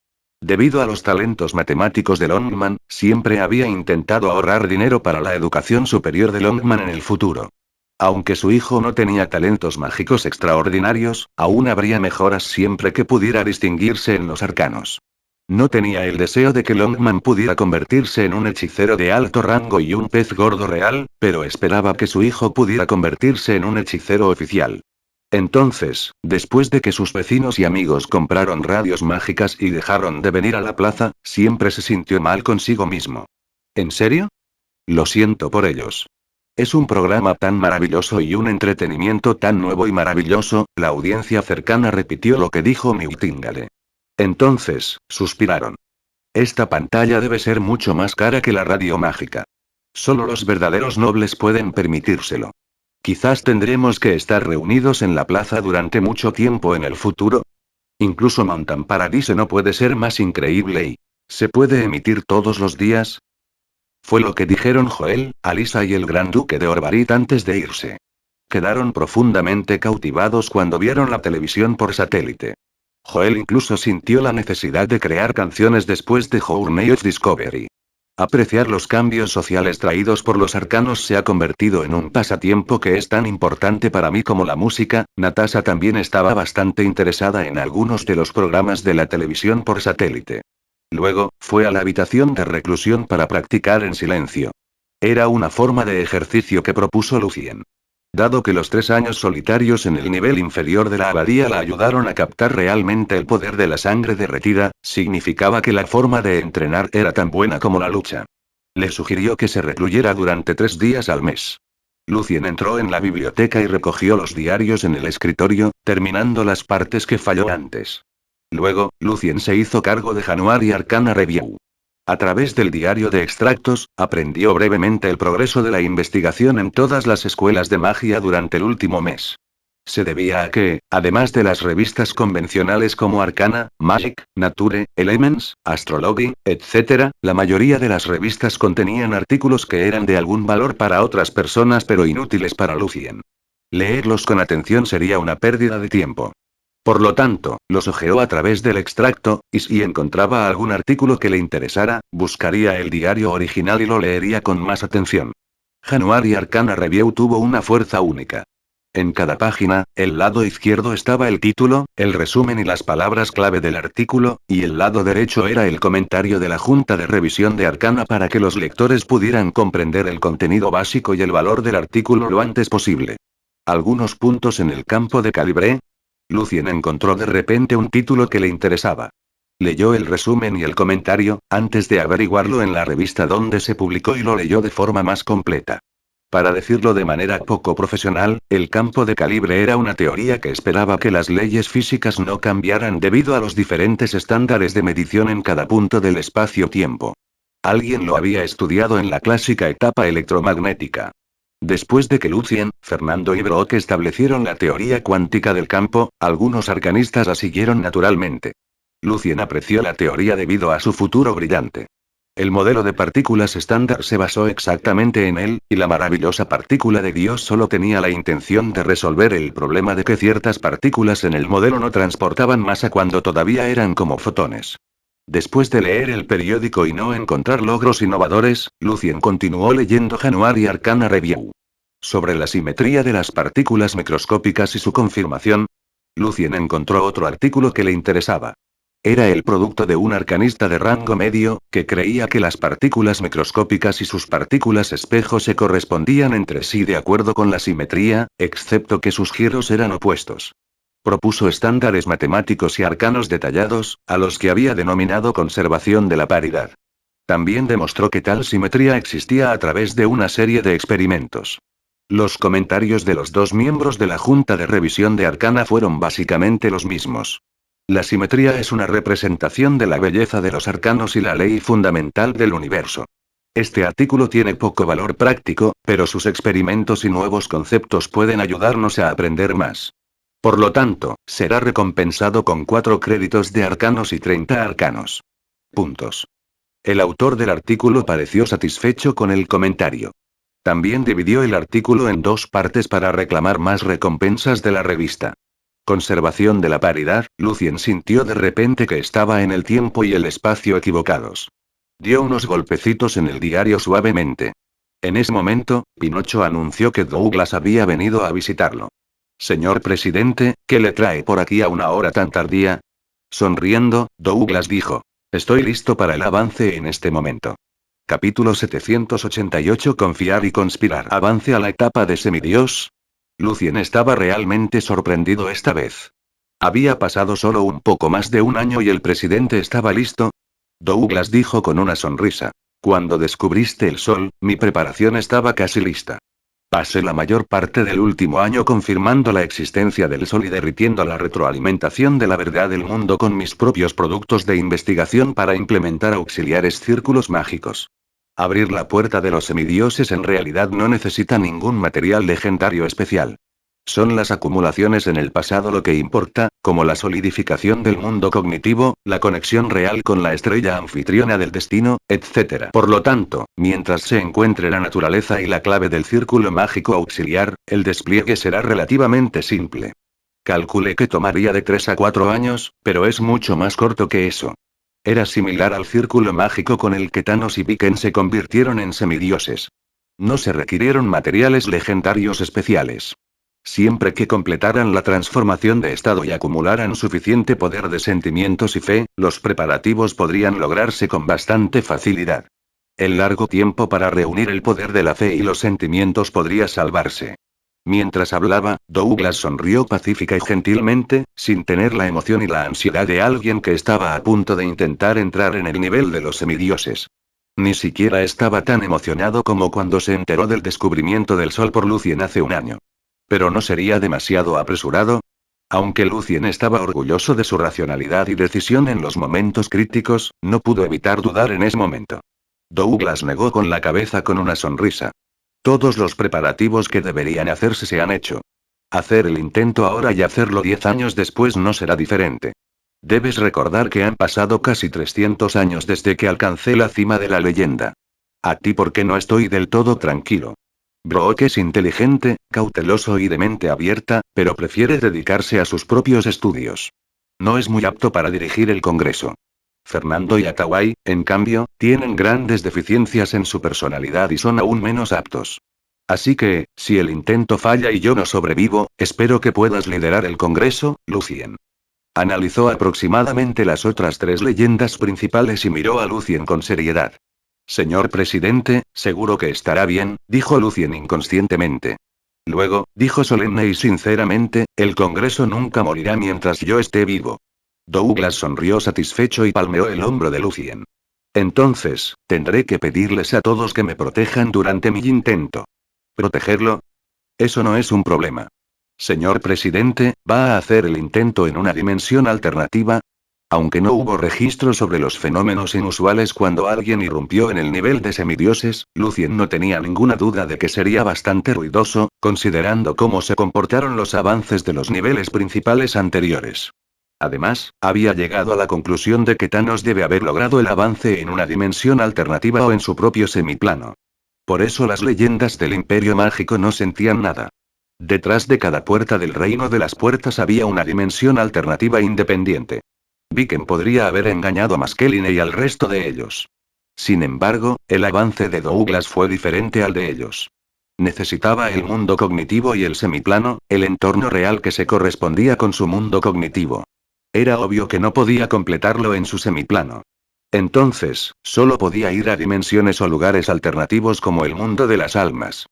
Debido a los talentos matemáticos de Longman, siempre había intentado ahorrar dinero para la educación superior de Longman en el futuro. Aunque su hijo no tenía talentos mágicos extraordinarios, aún habría mejoras siempre que pudiera distinguirse en los arcanos. No tenía el deseo de que Longman pudiera convertirse en un hechicero de alto rango y un pez gordo real, pero esperaba que su hijo pudiera convertirse en un hechicero oficial. Entonces, después de que sus vecinos y amigos compraron radios mágicas y dejaron de venir a la plaza, siempre se sintió mal consigo mismo. ¿En serio? Lo siento por ellos. Es un programa tan maravilloso y un entretenimiento tan nuevo y maravilloso, la audiencia cercana repitió lo que dijo Nightingale. Entonces, suspiraron. Esta pantalla debe ser mucho más cara que la radio mágica. Solo los verdaderos nobles pueden permitírselo. Quizás tendremos que estar reunidos en la plaza durante mucho tiempo en el futuro. Incluso Mountain Paradise no puede ser más increíble y... ¿se puede emitir todos los días? Fue lo que dijeron Joel, Alisa y el Gran Duque de Orbarit antes de irse. Quedaron profundamente cautivados cuando vieron la televisión por satélite. Joel incluso sintió la necesidad de crear canciones después de Journey of Discovery. Apreciar los cambios sociales traídos por los arcanos se ha convertido en un pasatiempo que es tan importante para mí como la música. Natasha también estaba bastante interesada en algunos de los programas de la televisión por satélite. Luego, fue a la habitación de reclusión para practicar en silencio. Era una forma de ejercicio que propuso Lucien. Dado que los 3 años solitarios en el nivel inferior de la abadía la ayudaron a captar realmente el poder de la sangre derretida, significaba que la forma de entrenar era tan buena como la lucha. Le sugirió que se recluyera durante 3 días al mes. Lucien entró en la biblioteca y recogió los diarios en el escritorio, terminando las partes que falló antes. Luego, Lucien se hizo cargo de January Arcana Review. A través del diario de extractos, aprendió brevemente el progreso de la investigación en todas las escuelas de magia durante el último mes. Se debía a que, además de las revistas convencionales como Arcana, Magic, Nature, Elements, Astrology, etc., la mayoría de las revistas contenían artículos que eran de algún valor para otras personas pero inútiles para Lucien. Leerlos con atención sería una pérdida de tiempo. Por lo tanto, los hojeó a través del extracto, y si encontraba algún artículo que le interesara, buscaría el diario original y lo leería con más atención. January Arcana Review tuvo una fuerza única. En cada página, el lado izquierdo estaba el título, el resumen y las palabras clave del artículo, y el lado derecho era el comentario de la Junta de Revisión de Arcana para que los lectores pudieran comprender el contenido básico y el valor del artículo lo antes posible. Algunos puntos en el campo de calibre. Lucien encontró de repente un título que le interesaba. Leyó el resumen y el comentario, antes de averiguarlo en la revista donde se publicó y lo leyó de forma más completa. Para decirlo de manera poco profesional, el campo de calibre era una teoría que esperaba que las leyes físicas no cambiaran debido a los diferentes estándares de medición en cada punto del espacio-tiempo. Alguien lo había estudiado en la clásica etapa electromagnética. Después de que Lucien, Fernando y Brock establecieron la teoría cuántica del campo, algunos arcanistas la siguieron naturalmente. Lucien apreció la teoría debido a su futuro brillante. El modelo de partículas estándar se basó exactamente en él, y la maravillosa partícula de Dios solo tenía la intención de resolver el problema de que ciertas partículas en el modelo no transportaban masa cuando todavía eran como fotones. Después de leer el periódico y no encontrar logros innovadores, Lucien continuó leyendo January Arcana Review. Sobre la simetría de las partículas microscópicas y su confirmación, Lucien encontró otro artículo que le interesaba. Era el producto de un arcanista de rango medio, que creía que las partículas microscópicas y sus partículas espejo se correspondían entre sí de acuerdo con la simetría, excepto que sus giros eran opuestos. Propuso estándares matemáticos y arcanos detallados, a los que había denominado conservación de la paridad. También demostró que tal simetría existía a través de una serie de experimentos. Los comentarios de los dos miembros de la Junta de Revisión de Arcana fueron básicamente los mismos. La simetría es una representación de la belleza de los arcanos y la ley fundamental del universo. Este artículo tiene poco valor práctico, pero sus experimentos y nuevos conceptos pueden ayudarnos a aprender más. Por lo tanto, será recompensado con 4 créditos de arcanos y 30 arcanos. Puntos. El autor del artículo pareció satisfecho con el comentario. También dividió el artículo en 2 partes para reclamar más recompensas de la revista. Conservación de la paridad. Lucien sintió de repente que estaba en el tiempo y el espacio equivocados. Dio unos golpecitos en el diario suavemente. En ese momento, Pinocho anunció que Douglas había venido a visitarlo. Señor presidente, ¿qué le trae por aquí a una hora tan tardía? Sonriendo, Douglas dijo. Estoy listo para el avance en este momento. Capítulo 788. Confiar y conspirar. Avance a la etapa de semidios. Lucien estaba realmente sorprendido esta vez. Había pasado solo un poco más de un año y el presidente estaba listo. Douglas dijo con una sonrisa. Cuando descubriste el sol, mi preparación estaba casi lista. Pasé la mayor parte del último año confirmando la existencia del sol y derritiendo la retroalimentación de la verdad del mundo con mis propios productos de investigación para implementar auxiliares círculos mágicos. Abrir la puerta de los semidioses en realidad no necesita ningún material legendario especial. Son las acumulaciones en el pasado lo que importa, como la solidificación del mundo cognitivo, la conexión real con la estrella anfitriona del destino, etc. Por lo tanto, mientras se encuentre la naturaleza y la clave del círculo mágico auxiliar, el despliegue será relativamente simple. Calculé que tomaría de 3 a 4 años, pero es mucho más corto que eso. Era similar al círculo mágico con el que Thanos y Viken se convirtieron en semidioses. No se requirieron materiales legendarios especiales. Siempre que completaran la transformación de estado y acumularan suficiente poder de sentimientos y fe, los preparativos podrían lograrse con bastante facilidad. El largo tiempo para reunir el poder de la fe y los sentimientos podría salvarse. Mientras hablaba, Douglas sonrió pacífica y gentilmente, sin tener la emoción y la ansiedad de alguien que estaba a punto de intentar entrar en el nivel de los semidioses. Ni siquiera estaba tan emocionado como cuando se enteró del descubrimiento del sol por Lucien hace un año. ¿Pero no sería demasiado apresurado? Aunque Lucien estaba orgulloso de su racionalidad y decisión en los momentos críticos, no pudo evitar dudar en ese momento. Douglas negó con la cabeza con una sonrisa. Todos los preparativos que deberían hacerse se han hecho. Hacer el intento ahora y hacerlo 10 años después no será diferente. Debes recordar que han pasado casi 300 años desde que alcancé la cima de la leyenda. A ti porque no estoy del todo tranquilo. Brooke es inteligente, cauteloso y de mente abierta, pero prefiere dedicarse a sus propios estudios. No es muy apto para dirigir el Congreso. Fernando y Atawai, en cambio, tienen grandes deficiencias en su personalidad y son aún menos aptos. Así que, si el intento falla y yo no sobrevivo, espero que puedas liderar el Congreso, Lucien. Analizó aproximadamente las otras 3 leyendas principales y miró a Lucien con seriedad. Señor presidente, seguro que estará bien, dijo Lucien inconscientemente. Luego, dijo solemne y sinceramente, el Congreso nunca morirá mientras yo esté vivo. Douglas sonrió satisfecho y palmeó el hombro de Lucien. Entonces, tendré que pedirles a todos que me protejan durante mi intento. ¿Protegerlo? Eso no es un problema. Señor presidente, ¿va a hacer el intento en una dimensión alternativa? Aunque no hubo registro sobre los fenómenos inusuales cuando alguien irrumpió en el nivel de semidioses, Lucien no tenía ninguna duda de que sería bastante ruidoso, considerando cómo se comportaron los avances de los niveles principales anteriores. Además, había llegado a la conclusión de que Thanos debe haber logrado el avance en una dimensión alternativa o en su propio semiplano. Por eso las leyendas del Imperio Mágico no sentían nada. Detrás de cada puerta del Reino de las Puertas había una dimensión alternativa independiente. Viken podría haber engañado a Maskeline y al resto de ellos. Sin embargo, el avance de Douglas fue diferente al de ellos. Necesitaba el mundo cognitivo y el semiplano, el entorno real que se correspondía con su mundo cognitivo. Era obvio que no podía completarlo en su semiplano. Entonces, solo podía ir a dimensiones o lugares alternativos como el mundo de las almas.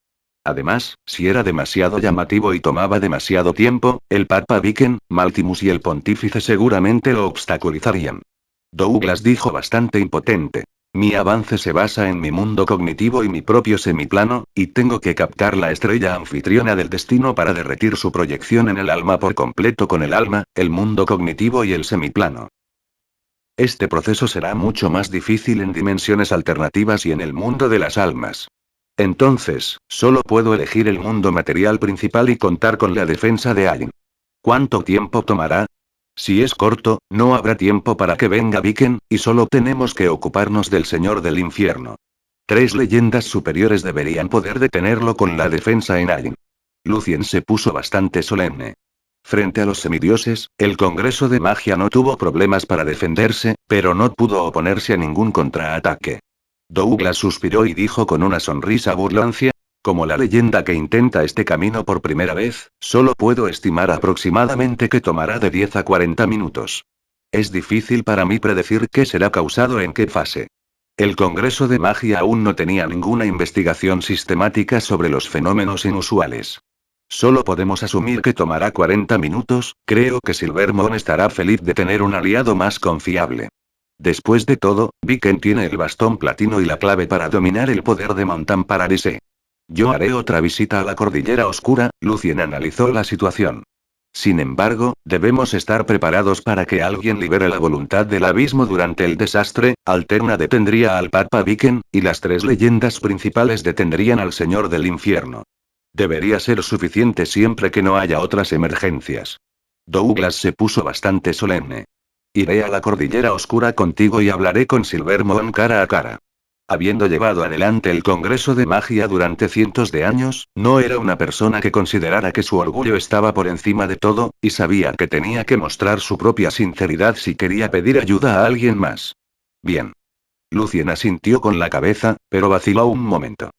Además, si era demasiado llamativo y tomaba demasiado tiempo, el Papa Viken, Maltimus y el Pontífice seguramente lo obstaculizarían. Douglas dijo bastante impotente. Mi avance se basa en mi mundo cognitivo y mi propio semiplano, y tengo que captar la estrella anfitriona del destino para derretir su proyección en el alma por completo con el alma, el mundo cognitivo y el semiplano. Este proceso será mucho más difícil en dimensiones alternativas y en el mundo de las almas. Entonces, solo puedo elegir el mundo material principal y contar con la defensa de Ain. ¿Cuánto tiempo tomará? Si es corto, no habrá tiempo para que venga Viken, y solo tenemos que ocuparnos del Señor del Infierno. 3 leyendas superiores deberían poder detenerlo con la defensa en Ain. Lucien se puso bastante solemne. Frente a los semidioses, el Congreso de Magia no tuvo problemas para defenderse, pero no pudo oponerse a ningún contraataque. Douglas suspiró y dijo con una sonrisa burlancia, como la leyenda que intenta este camino por primera vez, solo puedo estimar aproximadamente que tomará de 10 a 40 minutos. Es difícil para mí predecir qué será causado en qué fase. El Congreso de Magia aún no tenía ninguna investigación sistemática sobre los fenómenos inusuales. Solo podemos asumir que tomará 40 minutos, creo que Silvermoon estará feliz de tener un aliado más confiable. Después de todo, Viken tiene el bastón platino y la clave para dominar el poder de Mountain Paradise. Yo haré otra visita a la Cordillera Oscura, Lucien analizó la situación. Sin embargo, debemos estar preparados para que alguien libere la voluntad del abismo durante el desastre, Alterna detendría al Papa Viken, y las 3 leyendas principales detendrían al Señor del Infierno. Debería ser suficiente siempre que no haya otras emergencias. Douglas se puso bastante solemne. Iré a la Cordillera Oscura contigo y hablaré con Silvermoon cara a cara. Habiendo llevado adelante el Congreso de Magia durante cientos de años, no era una persona que considerara que su orgullo estaba por encima de todo, y sabía que tenía que mostrar su propia sinceridad si quería pedir ayuda a alguien más. Bien. Lucien asintió con la cabeza, pero vaciló un momento.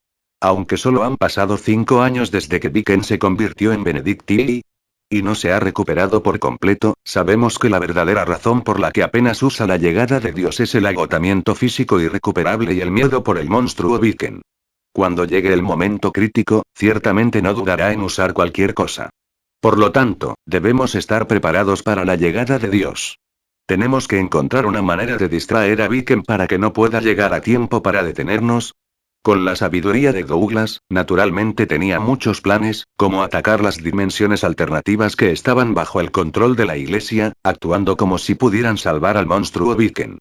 Aunque solo han pasado 5 años desde que Viken se convirtió en Benedictine, y no se ha recuperado por completo, sabemos que la verdadera razón por la que apenas usa la llegada de Dios es el agotamiento físico irrecuperable y el miedo por el monstruo Viken. Cuando llegue el momento crítico, ciertamente no dudará en usar cualquier cosa. Por lo tanto, debemos estar preparados para la llegada de Dios. Tenemos que encontrar una manera de distraer a Viken para que no pueda llegar a tiempo para detenernos. Con la sabiduría de Douglas, naturalmente tenía muchos planes, como atacar las dimensiones alternativas que estaban bajo el control de la Iglesia, actuando como si pudieran salvar al monstruo Viken.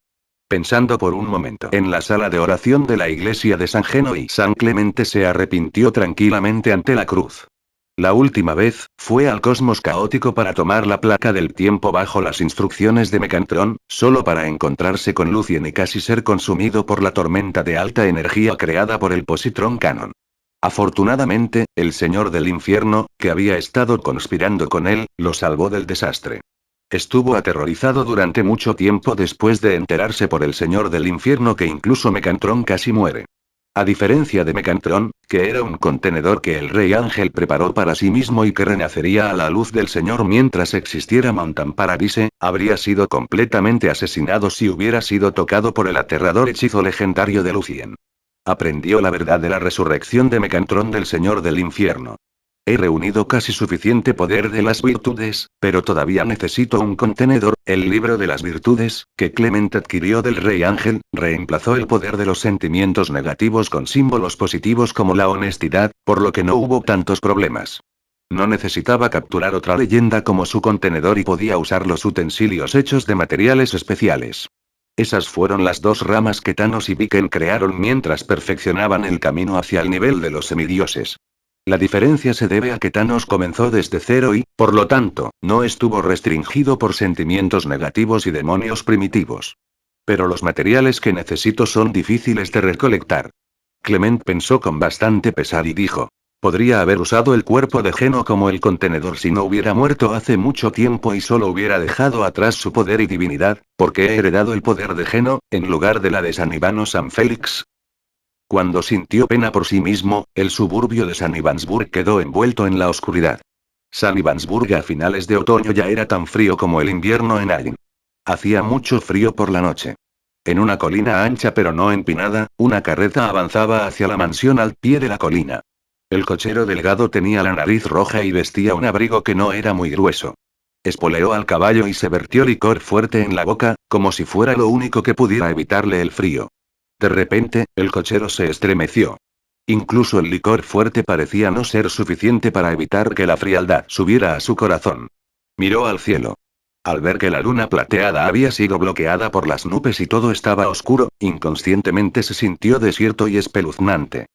Pensando por un momento en la sala de oración de la iglesia de San Geno y San Clemente se arrepintió tranquilamente ante la cruz. La última vez, fue al cosmos caótico para tomar la placa del tiempo bajo las instrucciones de Mecantron, solo para encontrarse con Lucien y casi ser consumido por la tormenta de alta energía creada por el positron Canon. Afortunadamente, el Señor del Infierno, que había estado conspirando con él, lo salvó del desastre. Estuvo aterrorizado durante mucho tiempo después de enterarse por el Señor del Infierno que incluso Mecantron casi muere. A diferencia de Mecantron, que era un contenedor que el Rey Ángel preparó para sí mismo y que renacería a la luz del Señor mientras existiera Mountain Paradise, habría sido completamente asesinado si hubiera sido tocado por el aterrador hechizo legendario de Lucien. Aprendió la verdad de la resurrección de Mecantron del Señor del Infierno. He reunido casi suficiente poder de las virtudes, pero todavía necesito un contenedor. El libro de las virtudes, que Clement adquirió del Rey Ángel, reemplazó el poder de los sentimientos negativos con símbolos positivos como la honestidad, por lo que no hubo tantos problemas. No necesitaba capturar otra leyenda como su contenedor y podía usar los utensilios hechos de materiales especiales. Esas fueron las dos ramas que Thanos y Viken crearon mientras perfeccionaban el camino hacia el nivel de los semidioses. La diferencia se debe a que Thanos comenzó desde cero y, por lo tanto, no estuvo restringido por sentimientos negativos y demonios primitivos. Pero los materiales que necesito son difíciles de recolectar. Clement pensó con bastante pesar y dijo: podría haber usado el cuerpo de Geno como el contenedor si no hubiera muerto hace mucho tiempo y solo hubiera dejado atrás su poder y divinidad, porque he heredado el poder de Geno, en lugar de la de San Iván o San Félix. Cuando sintió pena por sí mismo, el suburbio de San Ivansburg quedó envuelto en la oscuridad. San Ivansburg a finales de otoño ya era tan frío como el invierno en Ain. Hacía mucho frío por la noche. En una colina ancha pero no empinada, una carreta avanzaba hacia la mansión al pie de la colina. El cochero delgado tenía la nariz roja y vestía un abrigo que no era muy grueso. Espoleó al caballo y se vertió licor fuerte en la boca, como si fuera lo único que pudiera evitarle el frío. De repente, el cochero se estremeció. Incluso el licor fuerte parecía no ser suficiente para evitar que la frialdad subiera a su corazón. Miró al cielo. Al ver que la luna plateada había sido bloqueada por las nubes y todo estaba oscuro, inconscientemente se sintió desierto y espeluznante.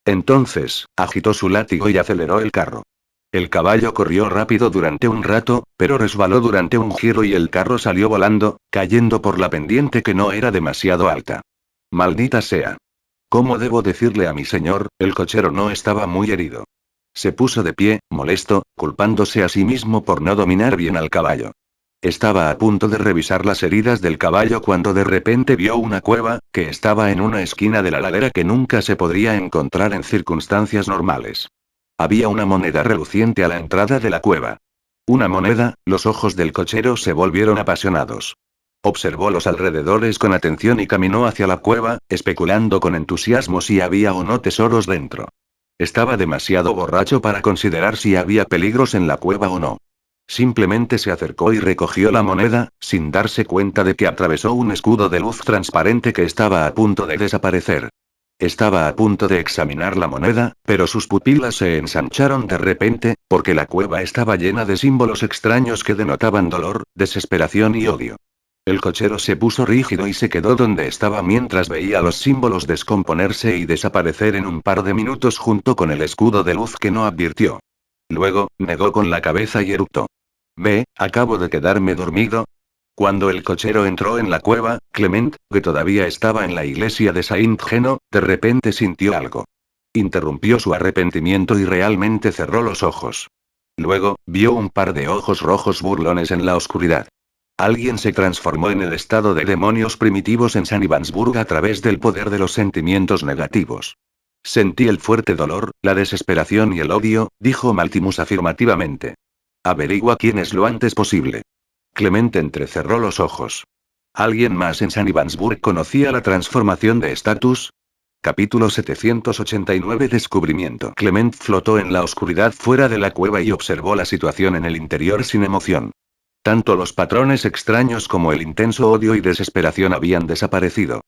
Entonces, agitó su látigo y aceleró el carro. El caballo corrió rápido durante un rato, pero resbaló durante un giro y el carro salió volando, cayendo por la pendiente que no era demasiado alta. Maldita sea. ¿Cómo debo decirle a mi señor? El cochero no estaba muy herido. Se puso de pie, molesto, culpándose a sí mismo por no dominar bien al caballo. Estaba a punto de revisar las heridas del caballo cuando de repente vio una cueva, que estaba en una esquina de la ladera que nunca se podría encontrar en circunstancias normales. Había una moneda reluciente a la entrada de la cueva. Una moneda. Los ojos del cochero se volvieron apasionados. Observó los alrededores con atención y caminó hacia la cueva, especulando con entusiasmo si había o no tesoros dentro. Estaba demasiado borracho para considerar si había peligros en la cueva o no. Simplemente se acercó y recogió la moneda, sin darse cuenta de que atravesó un escudo de luz transparente que estaba a punto de desaparecer. Estaba a punto de examinar la moneda, pero sus pupilas se ensancharon de repente, porque la cueva estaba llena de símbolos extraños que denotaban dolor, desesperación y odio. El cochero se puso rígido y se quedó donde estaba mientras veía los símbolos descomponerse y desaparecer en un par de minutos junto con el escudo de luz que no advirtió. Luego, negó con la cabeza y eructó. Acabo de quedarme dormido. Cuando el cochero entró en la cueva, Clement, que todavía estaba en la iglesia de Saint Geno, de repente sintió algo. Interrumpió su arrepentimiento y realmente cerró los ojos. Luego, vio un par de ojos rojos burlones en la oscuridad. Alguien se transformó en el estado de demonios primitivos en San Ivansburg a través del poder de los sentimientos negativos. Sentí el fuerte dolor, la desesperación y el odio, dijo Maltimus afirmativamente. Averigua quién es lo antes posible. Clement entrecerró los ojos. ¿Alguien más en San Ivansburg conocía la transformación de estatus? Capítulo 789 Descubrimiento. Clement flotó en la oscuridad fuera de la cueva y observó la situación en el interior sin emoción. Tanto los patrones extraños como el intenso odio y desesperación habían desaparecido.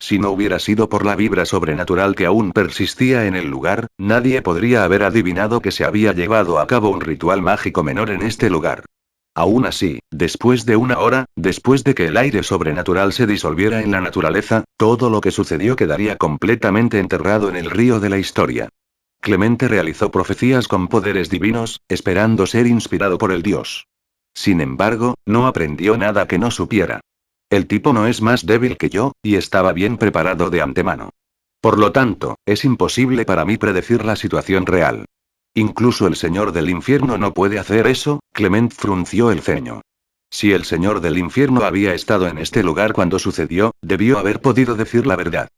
Si no hubiera sido por la vibra sobrenatural que aún persistía en el lugar, nadie podría haber adivinado que se había llevado a cabo un ritual mágico menor en este lugar. Aún así, después de una hora, después de que el aire sobrenatural se disolviera en la naturaleza, todo lo que sucedió quedaría completamente enterrado en el río de la historia. Clemente realizó profecías con poderes divinos, esperando ser inspirado por el dios. Sin embargo, no aprendió nada que no supiera. El tipo no es más débil que yo, y estaba bien preparado de antemano. Por lo tanto, es imposible para mí predecir la situación real. Incluso el Señor del Infierno no puede hacer eso. Clement frunció el ceño. Si el Señor del Infierno había estado en este lugar cuando sucedió, debió haber podido decir la verdad.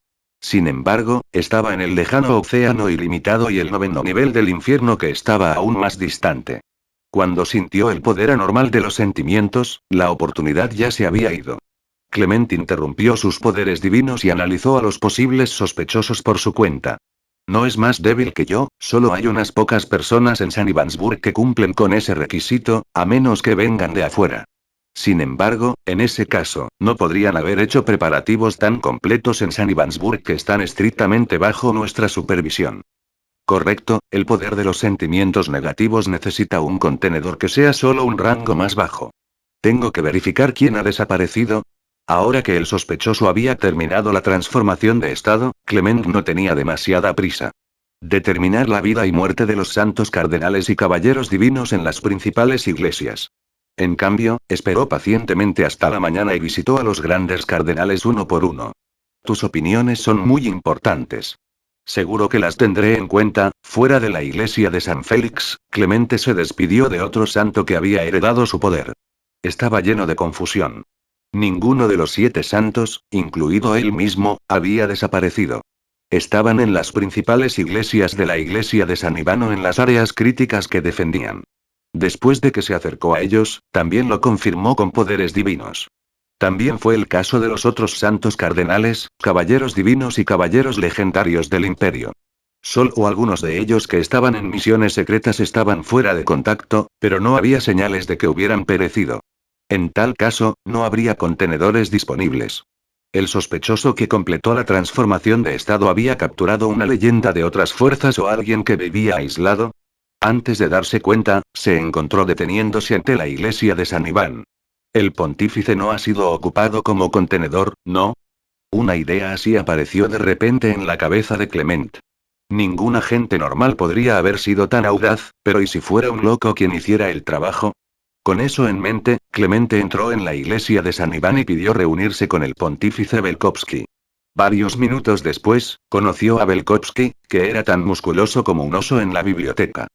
Sin embargo, estaba en el lejano océano ilimitado y el noveno nivel del infierno que estaba aún más distante. Cuando sintió el poder anormal de los sentimientos, la oportunidad ya se había ido. Clement interrumpió sus poderes divinos y analizó a los posibles sospechosos por su cuenta. No es más débil que yo, solo hay unas pocas personas en San Ivansburg que cumplen con ese requisito, a menos que vengan de afuera. Sin embargo, en ese caso, no podrían haber hecho preparativos tan completos en San Ivansburg que están estrictamente bajo nuestra supervisión. Correcto, el poder de los sentimientos negativos necesita un contenedor que sea solo un rango más bajo. Tengo que verificar quién ha desaparecido. Ahora que el sospechoso había terminado la transformación de estado, Clement no tenía demasiada prisa. Determinar la vida y muerte de los santos cardenales y caballeros divinos en las principales iglesias. En cambio, esperó pacientemente hasta la mañana y visitó a los grandes cardenales uno por uno. Tus opiniones son muy importantes. Seguro que las tendré en cuenta. Fuera de la iglesia de San Félix, Clemente se despidió de otro santo que había heredado su poder. Estaba lleno de confusión. Ninguno de los 7 santos, incluido él mismo, había desaparecido. Estaban en las principales iglesias de la iglesia de San Ivano en las áreas críticas que defendían. Después de que se acercó a ellos, también lo confirmó con poderes divinos. También fue el caso de los otros santos cardenales, caballeros divinos y caballeros legendarios del imperio. Solo algunos de ellos que estaban en misiones secretas estaban fuera de contacto, pero no había señales de que hubieran perecido. En tal caso, no habría contenedores disponibles. El sospechoso que completó la transformación de estado había capturado una leyenda de otras fuerzas o alguien que vivía aislado. Antes de darse cuenta, se encontró deteniéndose ante la iglesia de San Iván. El pontífice no ha sido ocupado como contenedor, ¿no? Una idea así apareció de repente en la cabeza de Clement. Ningún agente normal podría haber sido tan audaz, pero ¿y si fuera un loco quien hiciera el trabajo? Con eso en mente, Clemente entró en la iglesia de San Iván y pidió reunirse con el pontífice Belkovsky. Varios minutos después, conoció a Belkovsky, que era tan musculoso como un oso en la biblioteca.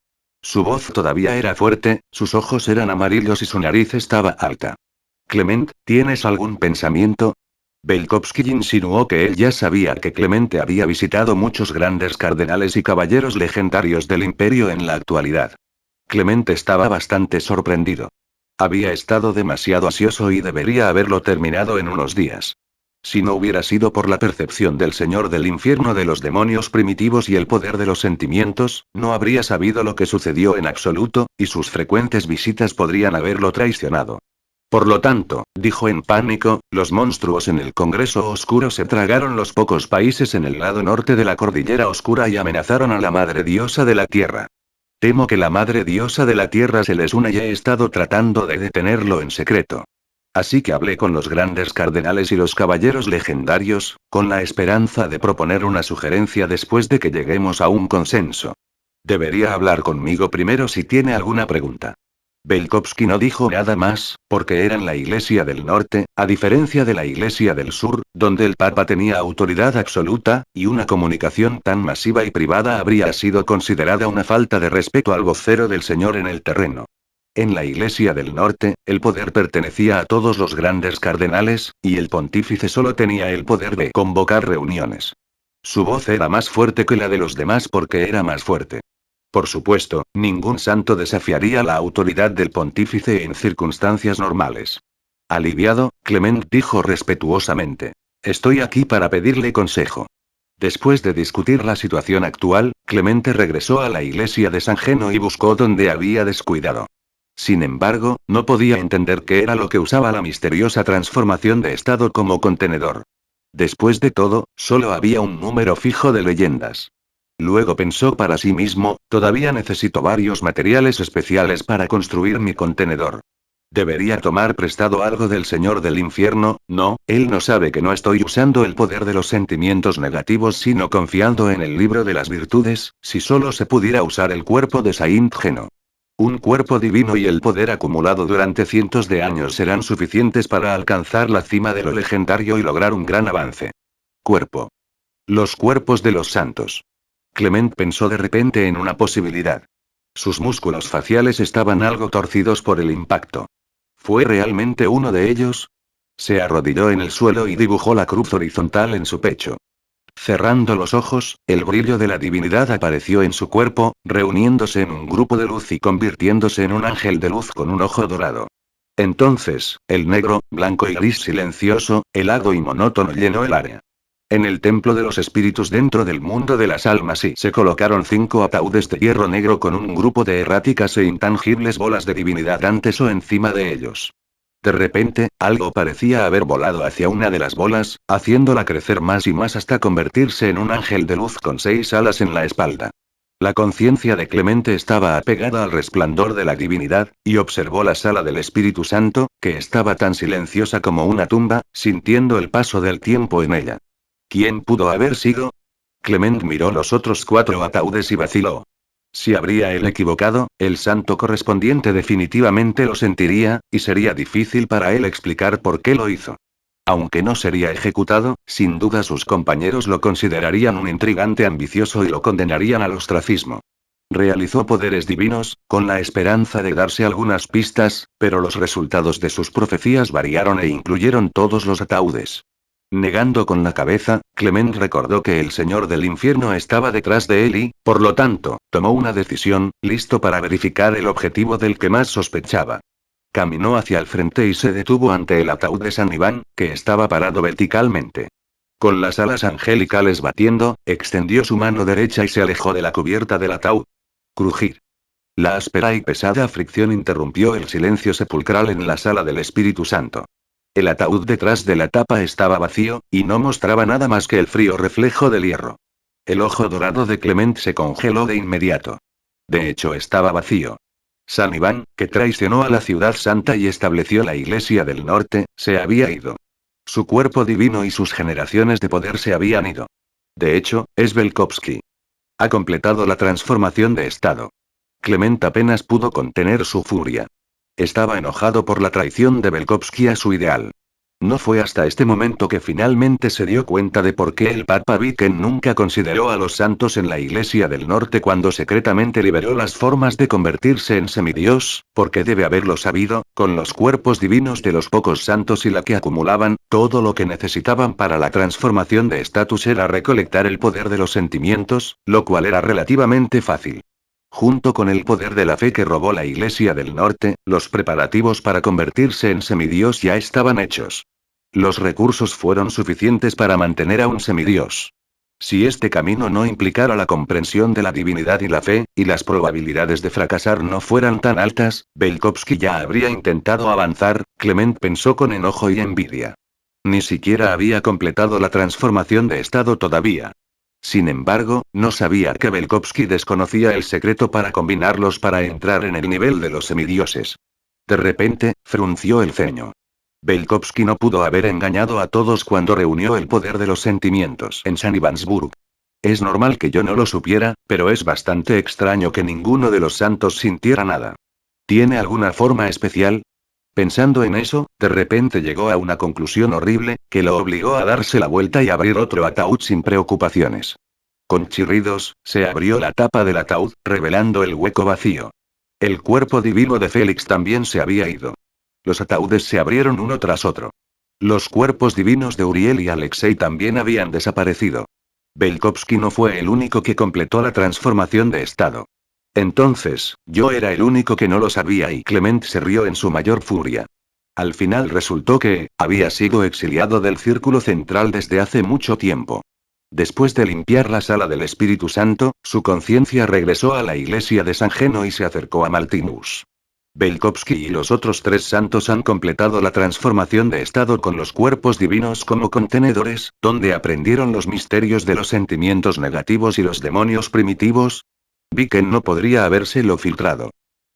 Su voz todavía era fuerte, sus ojos eran amarillos y su nariz estaba alta. Clement, ¿tienes algún pensamiento? Belkovsky insinuó que él ya sabía que Clemente había visitado muchos grandes cardenales y caballeros legendarios del imperio en la actualidad. Clemente estaba bastante sorprendido. Había estado demasiado ansioso y debería haberlo terminado en unos días. Si no hubiera sido por la percepción del Señor del Infierno de los demonios primitivos y el poder de los sentimientos, no habría sabido lo que sucedió en absoluto, y sus frecuentes visitas podrían haberlo traicionado. Por lo tanto, dijo en pánico, los monstruos en el Congreso Oscuro se tragaron los pocos países en el lado norte de la Cordillera Oscura y amenazaron a la Madre Diosa de la Tierra. Temo que la Madre Diosa de la Tierra se les una y he estado tratando de detenerlo en secreto. Así que hablé con los grandes cardenales y los caballeros legendarios, con la esperanza de proponer una sugerencia después de que lleguemos a un consenso. Debería hablar conmigo primero si tiene alguna pregunta. Belkovsky no dijo nada más, porque era en la Iglesia del Norte, a diferencia de la Iglesia del Sur, donde el Papa tenía autoridad absoluta, y una comunicación tan masiva y privada habría sido considerada una falta de respeto al vocero del Señor en el terreno. En la Iglesia del Norte, el poder pertenecía a todos los grandes cardenales, y el pontífice solo tenía el poder de convocar reuniones. Su voz era más fuerte que la de los demás porque era más fuerte. Por supuesto, ningún santo desafiaría la autoridad del pontífice en circunstancias normales. Aliviado, Clement dijo respetuosamente: estoy aquí para pedirle consejo. Después de discutir la situación actual, Clemente regresó a la iglesia de San Geno y buscó donde había descuidado. Sin embargo, no podía entender qué era lo que usaba la misteriosa transformación de estado como contenedor. Después de todo, solo había un número fijo de leyendas. Luego pensó para sí mismo, todavía necesito varios materiales especiales para construir mi contenedor. Debería tomar prestado algo del Señor del Infierno. No, él no sabe que no estoy usando el poder de los sentimientos negativos sino confiando en el libro de las virtudes. Si solo se pudiera usar el cuerpo de Saint Geno. Un cuerpo divino y el poder acumulado durante cientos de años serán suficientes para alcanzar la cima de lo legendario y lograr un gran avance. Cuerpo. Los cuerpos de los santos. Clement pensó de repente en una posibilidad. Sus músculos faciales estaban algo torcidos por el impacto. ¿Fue realmente uno de ellos? Se arrodilló en el suelo y dibujó la cruz horizontal en su pecho. Cerrando los ojos, el brillo de la divinidad apareció en su cuerpo, reuniéndose en un grupo de luz y convirtiéndose en un ángel de luz con un ojo dorado. Entonces, el negro, blanco y gris silencioso, helado y monótono llenó el área. En el templo de los espíritus dentro del mundo de las almas se colocaron 5 ataúdes de hierro negro con un grupo de erráticas e intangibles bolas de divinidad antes o encima de ellos. De repente, algo parecía haber volado hacia una de las bolas, haciéndola crecer más y más hasta convertirse en un ángel de luz con 6 alas en la espalda. La conciencia de Clemente estaba apegada al resplandor de la divinidad, y observó la sala del Espíritu Santo, que estaba tan silenciosa como una tumba, sintiendo el paso del tiempo en ella. ¿Quién pudo haber sido? Clement miró los otros 4 ataúdes y vaciló. Si habría él equivocado, el santo correspondiente definitivamente lo sentiría, y sería difícil para él explicar por qué lo hizo. Aunque no sería ejecutado, sin duda sus compañeros lo considerarían un intrigante ambicioso y lo condenarían al ostracismo. Realizó poderes divinos, con la esperanza de darse algunas pistas, pero los resultados de sus profecías variaron e incluyeron todos los ataúdes. Negando con la cabeza, Clement recordó que el Señor del Infierno estaba detrás de él y, por lo tanto, tomó una decisión, listo para verificar el objetivo del que más sospechaba. Caminó hacia el frente y se detuvo ante el ataúd de San Iván, que estaba parado verticalmente. Con las alas angelicales batiendo, extendió su mano derecha y se alejó de la cubierta del ataúd. Crujir. La áspera y pesada fricción interrumpió el silencio sepulcral en la sala del Espíritu Santo. El ataúd detrás de la tapa estaba vacío, y no mostraba nada más que el frío reflejo del hierro. El ojo dorado de Clement se congeló de inmediato. De hecho, estaba vacío. San Iván, que traicionó a la ciudad santa y estableció la Iglesia del Norte, se había ido. Su cuerpo divino y sus generaciones de poder se habían ido. De hecho, es Belkovsky. Ha completado la transformación de estado. Clement apenas pudo contener su furia. Estaba enojado por la traición de Belkovsky a su ideal. No fue hasta este momento que finalmente se dio cuenta de por qué el Papa Viken nunca consideró a los santos en la Iglesia del Norte cuando secretamente liberó las formas de convertirse en semidios, porque debe haberlo sabido, con los cuerpos divinos de los pocos santos y la que acumulaban, todo lo que necesitaban para la transformación de estatus era recolectar el poder de los sentimientos, lo cual era relativamente fácil. Junto con el poder de la fe que robó la Iglesia del Norte, los preparativos para convertirse en semidios ya estaban hechos. Los recursos fueron suficientes para mantener a un semidios. Si este camino no implicara la comprensión de la divinidad y la fe, y las probabilidades de fracasar no fueran tan altas, Belkovsky ya habría intentado avanzar. Clement pensó con enojo y envidia. Ni siquiera había completado la transformación de estado todavía. Sin embargo, no sabía que Belkovsky desconocía el secreto para combinarlos para entrar en el nivel de los semidioses. De repente, frunció el ceño. Belkovsky no pudo haber engañado a todos cuando reunió el poder de los sentimientos en San Ivansburg. Es normal que yo no lo supiera, pero es bastante extraño que ninguno de los santos sintiera nada. ¿Tiene alguna forma especial? Pensando en eso, de repente llegó a una conclusión horrible, que lo obligó a darse la vuelta y abrir otro ataúd sin preocupaciones. Con chirridos, se abrió la tapa del ataúd, revelando el hueco vacío. El cuerpo divino de Félix también se había ido. Los ataúdes se abrieron uno tras otro. Los cuerpos divinos de Uriel y Alexei también habían desaparecido. Belkovsky no fue el único que completó la transformación de estado. Entonces, yo era el único que no lo sabía y Clement se rió en su mayor furia. Al final resultó que, había sido exiliado del círculo central desde hace mucho tiempo. Después de limpiar la sala del Espíritu Santo, su conciencia regresó a la iglesia de San Geno y se acercó a Maltinus. Belkovsky y los otros 3 santos han completado la transformación de estado con los cuerpos divinos como contenedores, donde aprendieron los misterios de los sentimientos negativos y los demonios primitivos. Viken no podría habérselo filtrado.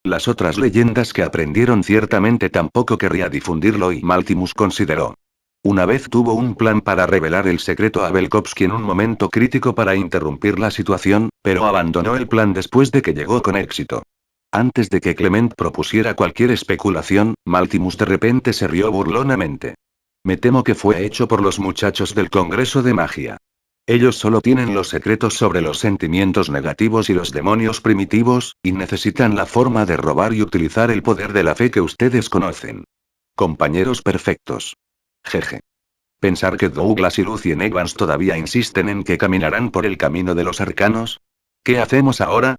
Las otras leyendas que aprendieron ciertamente tampoco querría difundirlo y Maltimus consideró. Una vez tuvo un plan para revelar el secreto a Belkovsky en un momento crítico para interrumpir la situación, pero abandonó el plan después de que llegó con éxito. Antes de que Clement propusiera cualquier especulación, Maltimus de repente se rió burlonamente. Me temo que fue hecho por los muchachos del Congreso de Magia. Ellos solo tienen los secretos sobre los sentimientos negativos y los demonios primitivos, y necesitan la forma de robar y utilizar el poder de la fe que ustedes conocen. Compañeros perfectos. Jeje. Pensar que Douglas y Lucien Evans todavía insisten en que caminarán por el camino de los arcanos. ¿Qué hacemos ahora?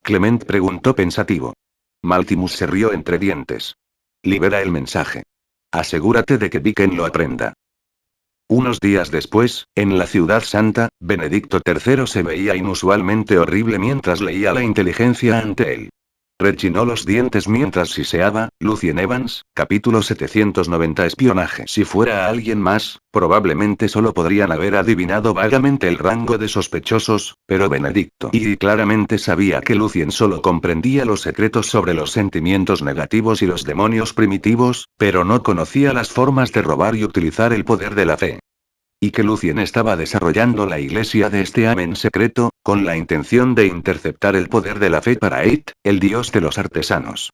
Clement preguntó pensativo. Maltimus se rió entre dientes. Libera el mensaje. Asegúrate de que Viken lo aprenda. Unos días después, en la Ciudad Santa, Benedicto III se veía inusualmente horrible mientras leía la inteligencia ante él. Rechinó los dientes mientras siseaba. Lucien Evans, capítulo 790 Espionaje. Si fuera alguien más, probablemente solo podrían haber adivinado vagamente el rango de sospechosos, pero Benedicto y claramente sabía que Lucien solo comprendía los secretos sobre los sentimientos negativos y los demonios primitivos, pero no conocía las formas de robar y utilizar el poder de la fe. Y que Lucien estaba desarrollando la iglesia de este Amen secreto, con la intención de interceptar el poder de la fe para Eit, el dios de los artesanos.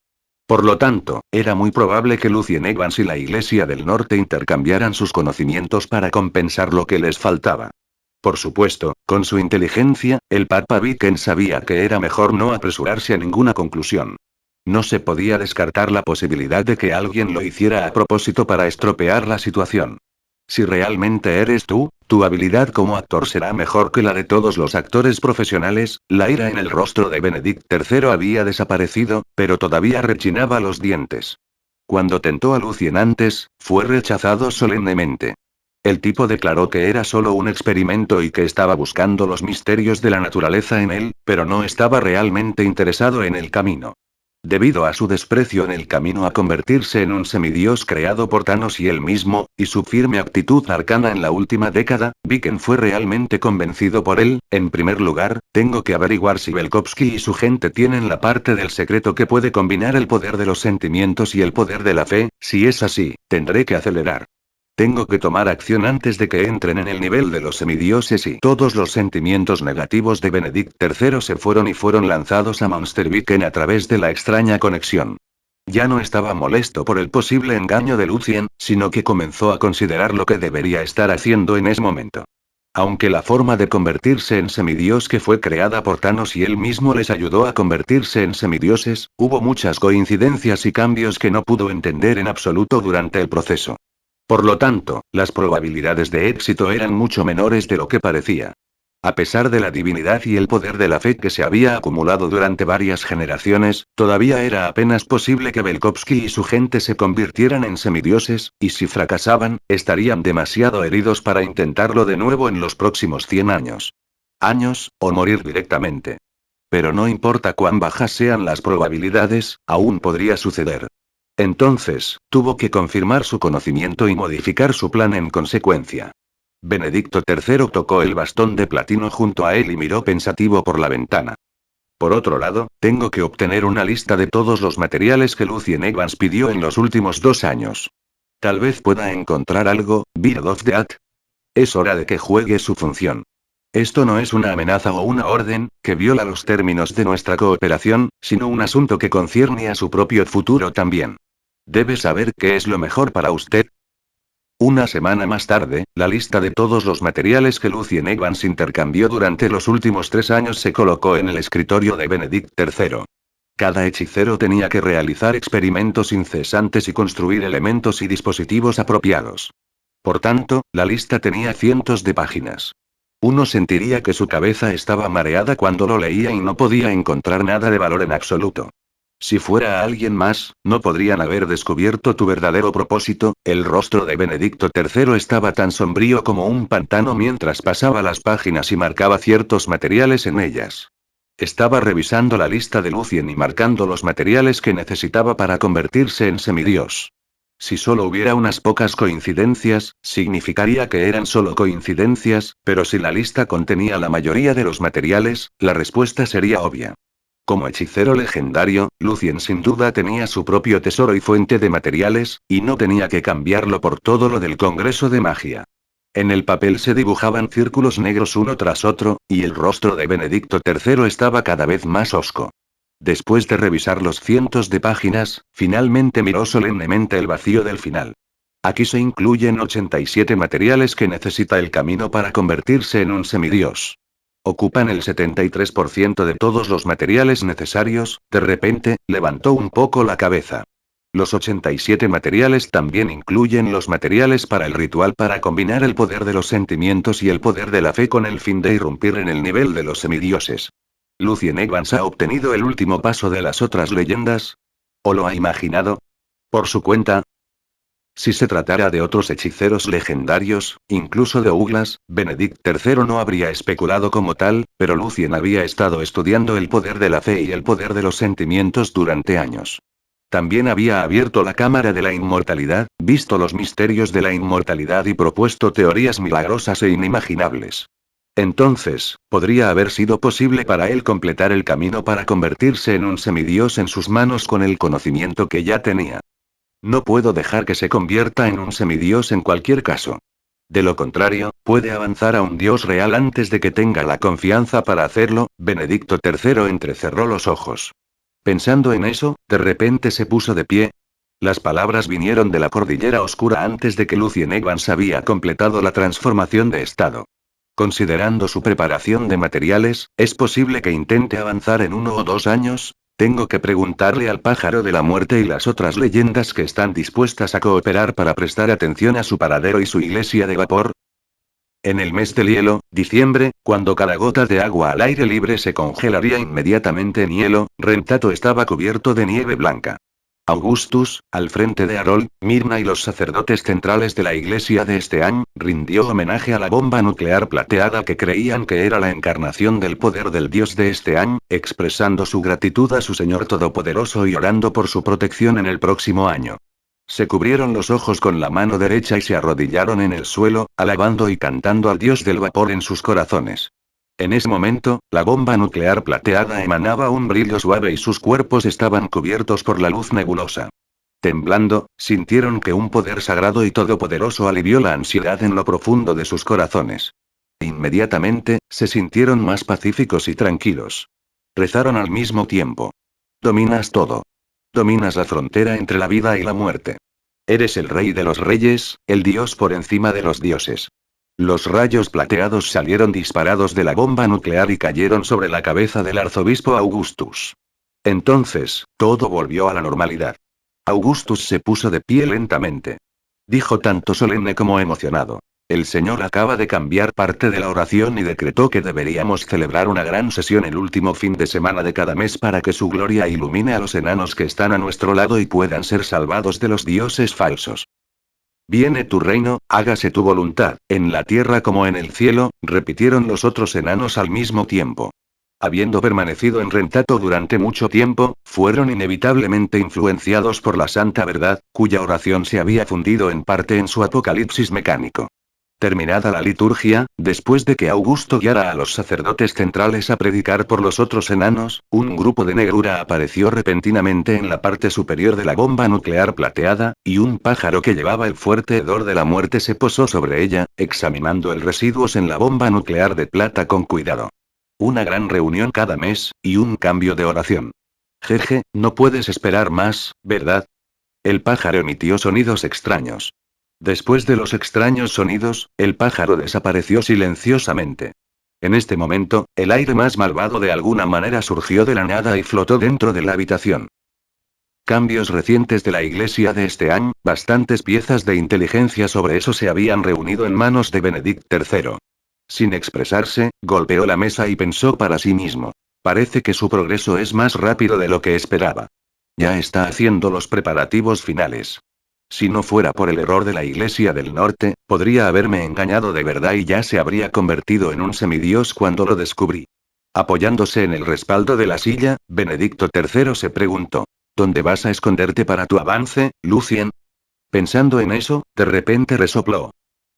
Por lo tanto, era muy probable que Lucien Evans y la iglesia del norte intercambiaran sus conocimientos para compensar lo que les faltaba. Por supuesto, con su inteligencia, el Papa Viken sabía que era mejor no apresurarse a ninguna conclusión. No se podía descartar la posibilidad de que alguien lo hiciera a propósito para estropear la situación. Si realmente eres tú, tu habilidad como actor será mejor que la de todos los actores profesionales. La ira en el rostro de Benedict III había desaparecido, pero todavía rechinaba los dientes. Cuando tentó a Lucien antes, fue rechazado solemnemente. El tipo declaró que era solo un experimento y que estaba buscando los misterios de la naturaleza en él, pero no estaba realmente interesado en el camino. Debido a su desprecio en el camino a convertirse en un semidios creado por Thanos y él mismo, y su firme actitud arcana en la última década, Viken fue realmente convencido por él. En primer lugar, tengo que averiguar si Belkovsky y su gente tienen la parte del secreto que puede combinar el poder de los sentimientos y el poder de la fe. Si es así, tendré que acelerar. Tengo que tomar acción antes de que entren en el nivel de los semidioses y todos los sentimientos negativos de Benedict III se fueron lanzados a Monster Viken a través de la extraña conexión. Ya no estaba molesto por el posible engaño de Lucien, sino que comenzó a considerar lo que debería estar haciendo en ese momento. Aunque la forma de convertirse en semidios que fue creada por Thanos y él mismo les ayudó a convertirse en semidioses, hubo muchas coincidencias y cambios que no pudo entender en absoluto durante el proceso. Por lo tanto, las probabilidades de éxito eran mucho menores de lo que parecía. A pesar de la divinidad y el poder de la fe que se había acumulado durante varias generaciones, todavía era apenas posible que Belkovsky y su gente se convirtieran en semidioses, y si fracasaban, estarían demasiado heridos para intentarlo de nuevo en los próximos 100 años. Años, o morir directamente. Pero no importa cuán bajas sean las probabilidades, aún podría suceder. Entonces, tuvo que confirmar su conocimiento y modificar su plan en consecuencia. Benedicto III tocó el bastón de platino junto a él y miró pensativo por la ventana. Por otro lado, tengo que obtener una lista de todos los materiales que Lucien Evans pidió en los últimos 2 años. Tal vez pueda encontrar algo. Beard of Death. Es hora de que juegue su función. Esto no es una amenaza o una orden, que viola los términos de nuestra cooperación, sino un asunto que concierne a su propio futuro también. Debe saber qué es lo mejor para usted. Una semana más tarde, la lista de todos los materiales que Lucien Evans intercambió durante los últimos 3 años se colocó en el escritorio de Benedict III. Cada hechicero tenía que realizar experimentos incesantes y construir elementos y dispositivos apropiados. Por tanto, la lista tenía cientos de páginas. Uno sentiría que su cabeza estaba mareada cuando lo leía y no podía encontrar nada de valor en absoluto. Si fuera alguien más, no podrían haber descubierto tu verdadero propósito. El rostro de Benedicto III estaba tan sombrío como un pantano mientras pasaba las páginas y marcaba ciertos materiales en ellas. Estaba revisando la lista de Lucien y marcando los materiales que necesitaba para convertirse en semidios. Si solo hubiera unas pocas coincidencias, significaría que eran solo coincidencias, pero si la lista contenía la mayoría de los materiales, la respuesta sería obvia. Como hechicero legendario, Lucien sin duda tenía su propio tesoro y fuente de materiales, y no tenía que cambiarlo por todo lo del Congreso de Magia. En el papel se dibujaban círculos negros uno tras otro, y el rostro de Benedicto III estaba cada vez más hosco. Después de revisar los cientos de páginas, finalmente miró solemnemente el vacío del final. Aquí se incluyen 87 materiales que necesita el camino para convertirse en un semidios. Ocupan el 73% de todos los materiales necesarios. De repente, levantó un poco la cabeza. Los 87 materiales también incluyen los materiales para el ritual para combinar el poder de los sentimientos y el poder de la fe con el fin de irrumpir en el nivel de los semidioses. ¿Lucien Evans ha obtenido el último paso de las otras leyendas? ¿O lo ha imaginado? ¿Por su cuenta? Si se tratara de otros hechiceros legendarios, incluso de Douglas, Benedict III no habría especulado como tal, pero Lucien había estado estudiando el poder de la fe y el poder de los sentimientos durante años. También había abierto la cámara de la inmortalidad, visto los misterios de la inmortalidad y propuesto teorías milagrosas e inimaginables. Entonces, podría haber sido posible para él completar el camino para convertirse en un semidios en sus manos con el conocimiento que ya tenía. No puedo dejar que se convierta en un semidios en cualquier caso. De lo contrario, puede avanzar a un dios real antes de que tenga la confianza para hacerlo. Benedicto III entrecerró los ojos. Pensando en eso, de repente se puso de pie. Las palabras vinieron de la cordillera oscura antes de que Lucien Evans había completado la transformación de estado. Considerando su preparación de materiales, ¿es posible que intente avanzar en 1 o 2 años? Tengo que preguntarle al pájaro de la muerte y las otras leyendas que están dispuestas a cooperar para prestar atención a su paradero y su iglesia de vapor. En el mes del hielo, diciembre, cuando cada gota de agua al aire libre se congelaría inmediatamente en hielo, Rentato estaba cubierto de nieve blanca. Augustus, al frente de Harold, Myrna y los sacerdotes centrales de la iglesia de Estean, rindió homenaje a la bomba nuclear plateada que creían que era la encarnación del poder del dios de Estean, expresando su gratitud a su Señor Todopoderoso y orando por su protección en el próximo año. Se cubrieron los ojos con la mano derecha y se arrodillaron en el suelo, alabando y cantando al dios del vapor en sus corazones. En ese momento, la bomba nuclear plateada emanaba un brillo suave y sus cuerpos estaban cubiertos por la luz nebulosa. Temblando, sintieron que un poder sagrado y todopoderoso alivió la ansiedad en lo profundo de sus corazones. Inmediatamente, se sintieron más pacíficos y tranquilos. Rezaron al mismo tiempo. Dominas todo. Dominas la frontera entre la vida y la muerte. Eres el rey de los reyes, el dios por encima de los dioses. Los rayos plateados salieron disparados de la bomba nuclear y cayeron sobre la cabeza del arzobispo Augustus. Entonces, todo volvió a la normalidad. Augustus se puso de pie lentamente. Dijo tanto solemne como emocionado. El Señor acaba de cambiar parte de la oración y decretó que deberíamos celebrar una gran sesión el último fin de semana de cada mes para que su gloria ilumine a los enanos que están a nuestro lado y puedan ser salvados de los dioses falsos. Viene tu reino, hágase tu voluntad, en la tierra como en el cielo, repitieron los otros enanos al mismo tiempo. Habiendo permanecido en Rentato durante mucho tiempo, fueron inevitablemente influenciados por la santa verdad, cuya oración se había fundido en parte en su apocalipsis mecánico. Terminada la liturgia, después de que Augusto guiara a los sacerdotes centrales a predicar por los otros enanos, un grupo de negrura apareció repentinamente en la parte superior de la bomba nuclear plateada, y un pájaro que llevaba el fuerte hedor de la muerte se posó sobre ella, examinando el residuos en la bomba nuclear de plata con cuidado. Una gran reunión cada mes, y un cambio de oración. Jeje, no puedes esperar más, ¿verdad? El pájaro emitió sonidos extraños. Después de los extraños sonidos, el pájaro desapareció silenciosamente. En este momento, el aire más malvado de alguna manera surgió de la nada y flotó dentro de la habitación. Cambios recientes de la iglesia de Estean, bastantes piezas de inteligencia sobre eso se habían reunido en manos de Benedict III. Sin expresarse, golpeó la mesa y pensó para sí mismo. Parece que su progreso es más rápido de lo que esperaba. Ya está haciendo los preparativos finales. Si no fuera por el error de la Iglesia del Norte, podría haberme engañado de verdad y ya se habría convertido en un semidios cuando lo descubrí. Apoyándose en el respaldo de la silla, Benedicto III se preguntó. ¿Dónde vas a esconderte para tu avance, Lucien? Pensando en eso, de repente resopló.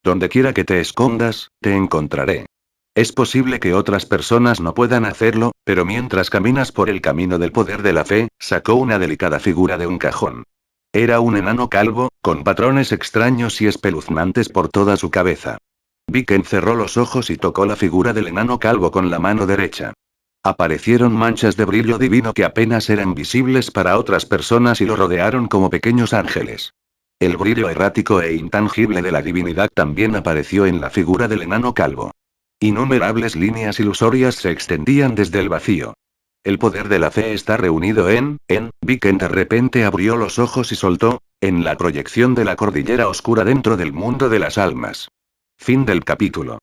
Donde quiera que te escondas, te encontraré. Es posible que otras personas no puedan hacerlo, pero mientras caminas por el camino del poder de la fe, sacó una delicada figura de un cajón. Era un enano calvo, con patrones extraños y espeluznantes por toda su cabeza. Viken cerró los ojos y tocó la figura del enano calvo con la mano derecha. Aparecieron manchas de brillo divino que apenas eran visibles para otras personas y lo rodearon como pequeños ángeles. El brillo errático e intangible de la divinidad también apareció en la figura del enano calvo. Innumerables líneas ilusorias se extendían desde el vacío. El poder de la fe está reunido en. Viken de repente abrió los ojos y soltó, en la proyección de la cordillera oscura dentro del mundo de las almas. Fin del capítulo.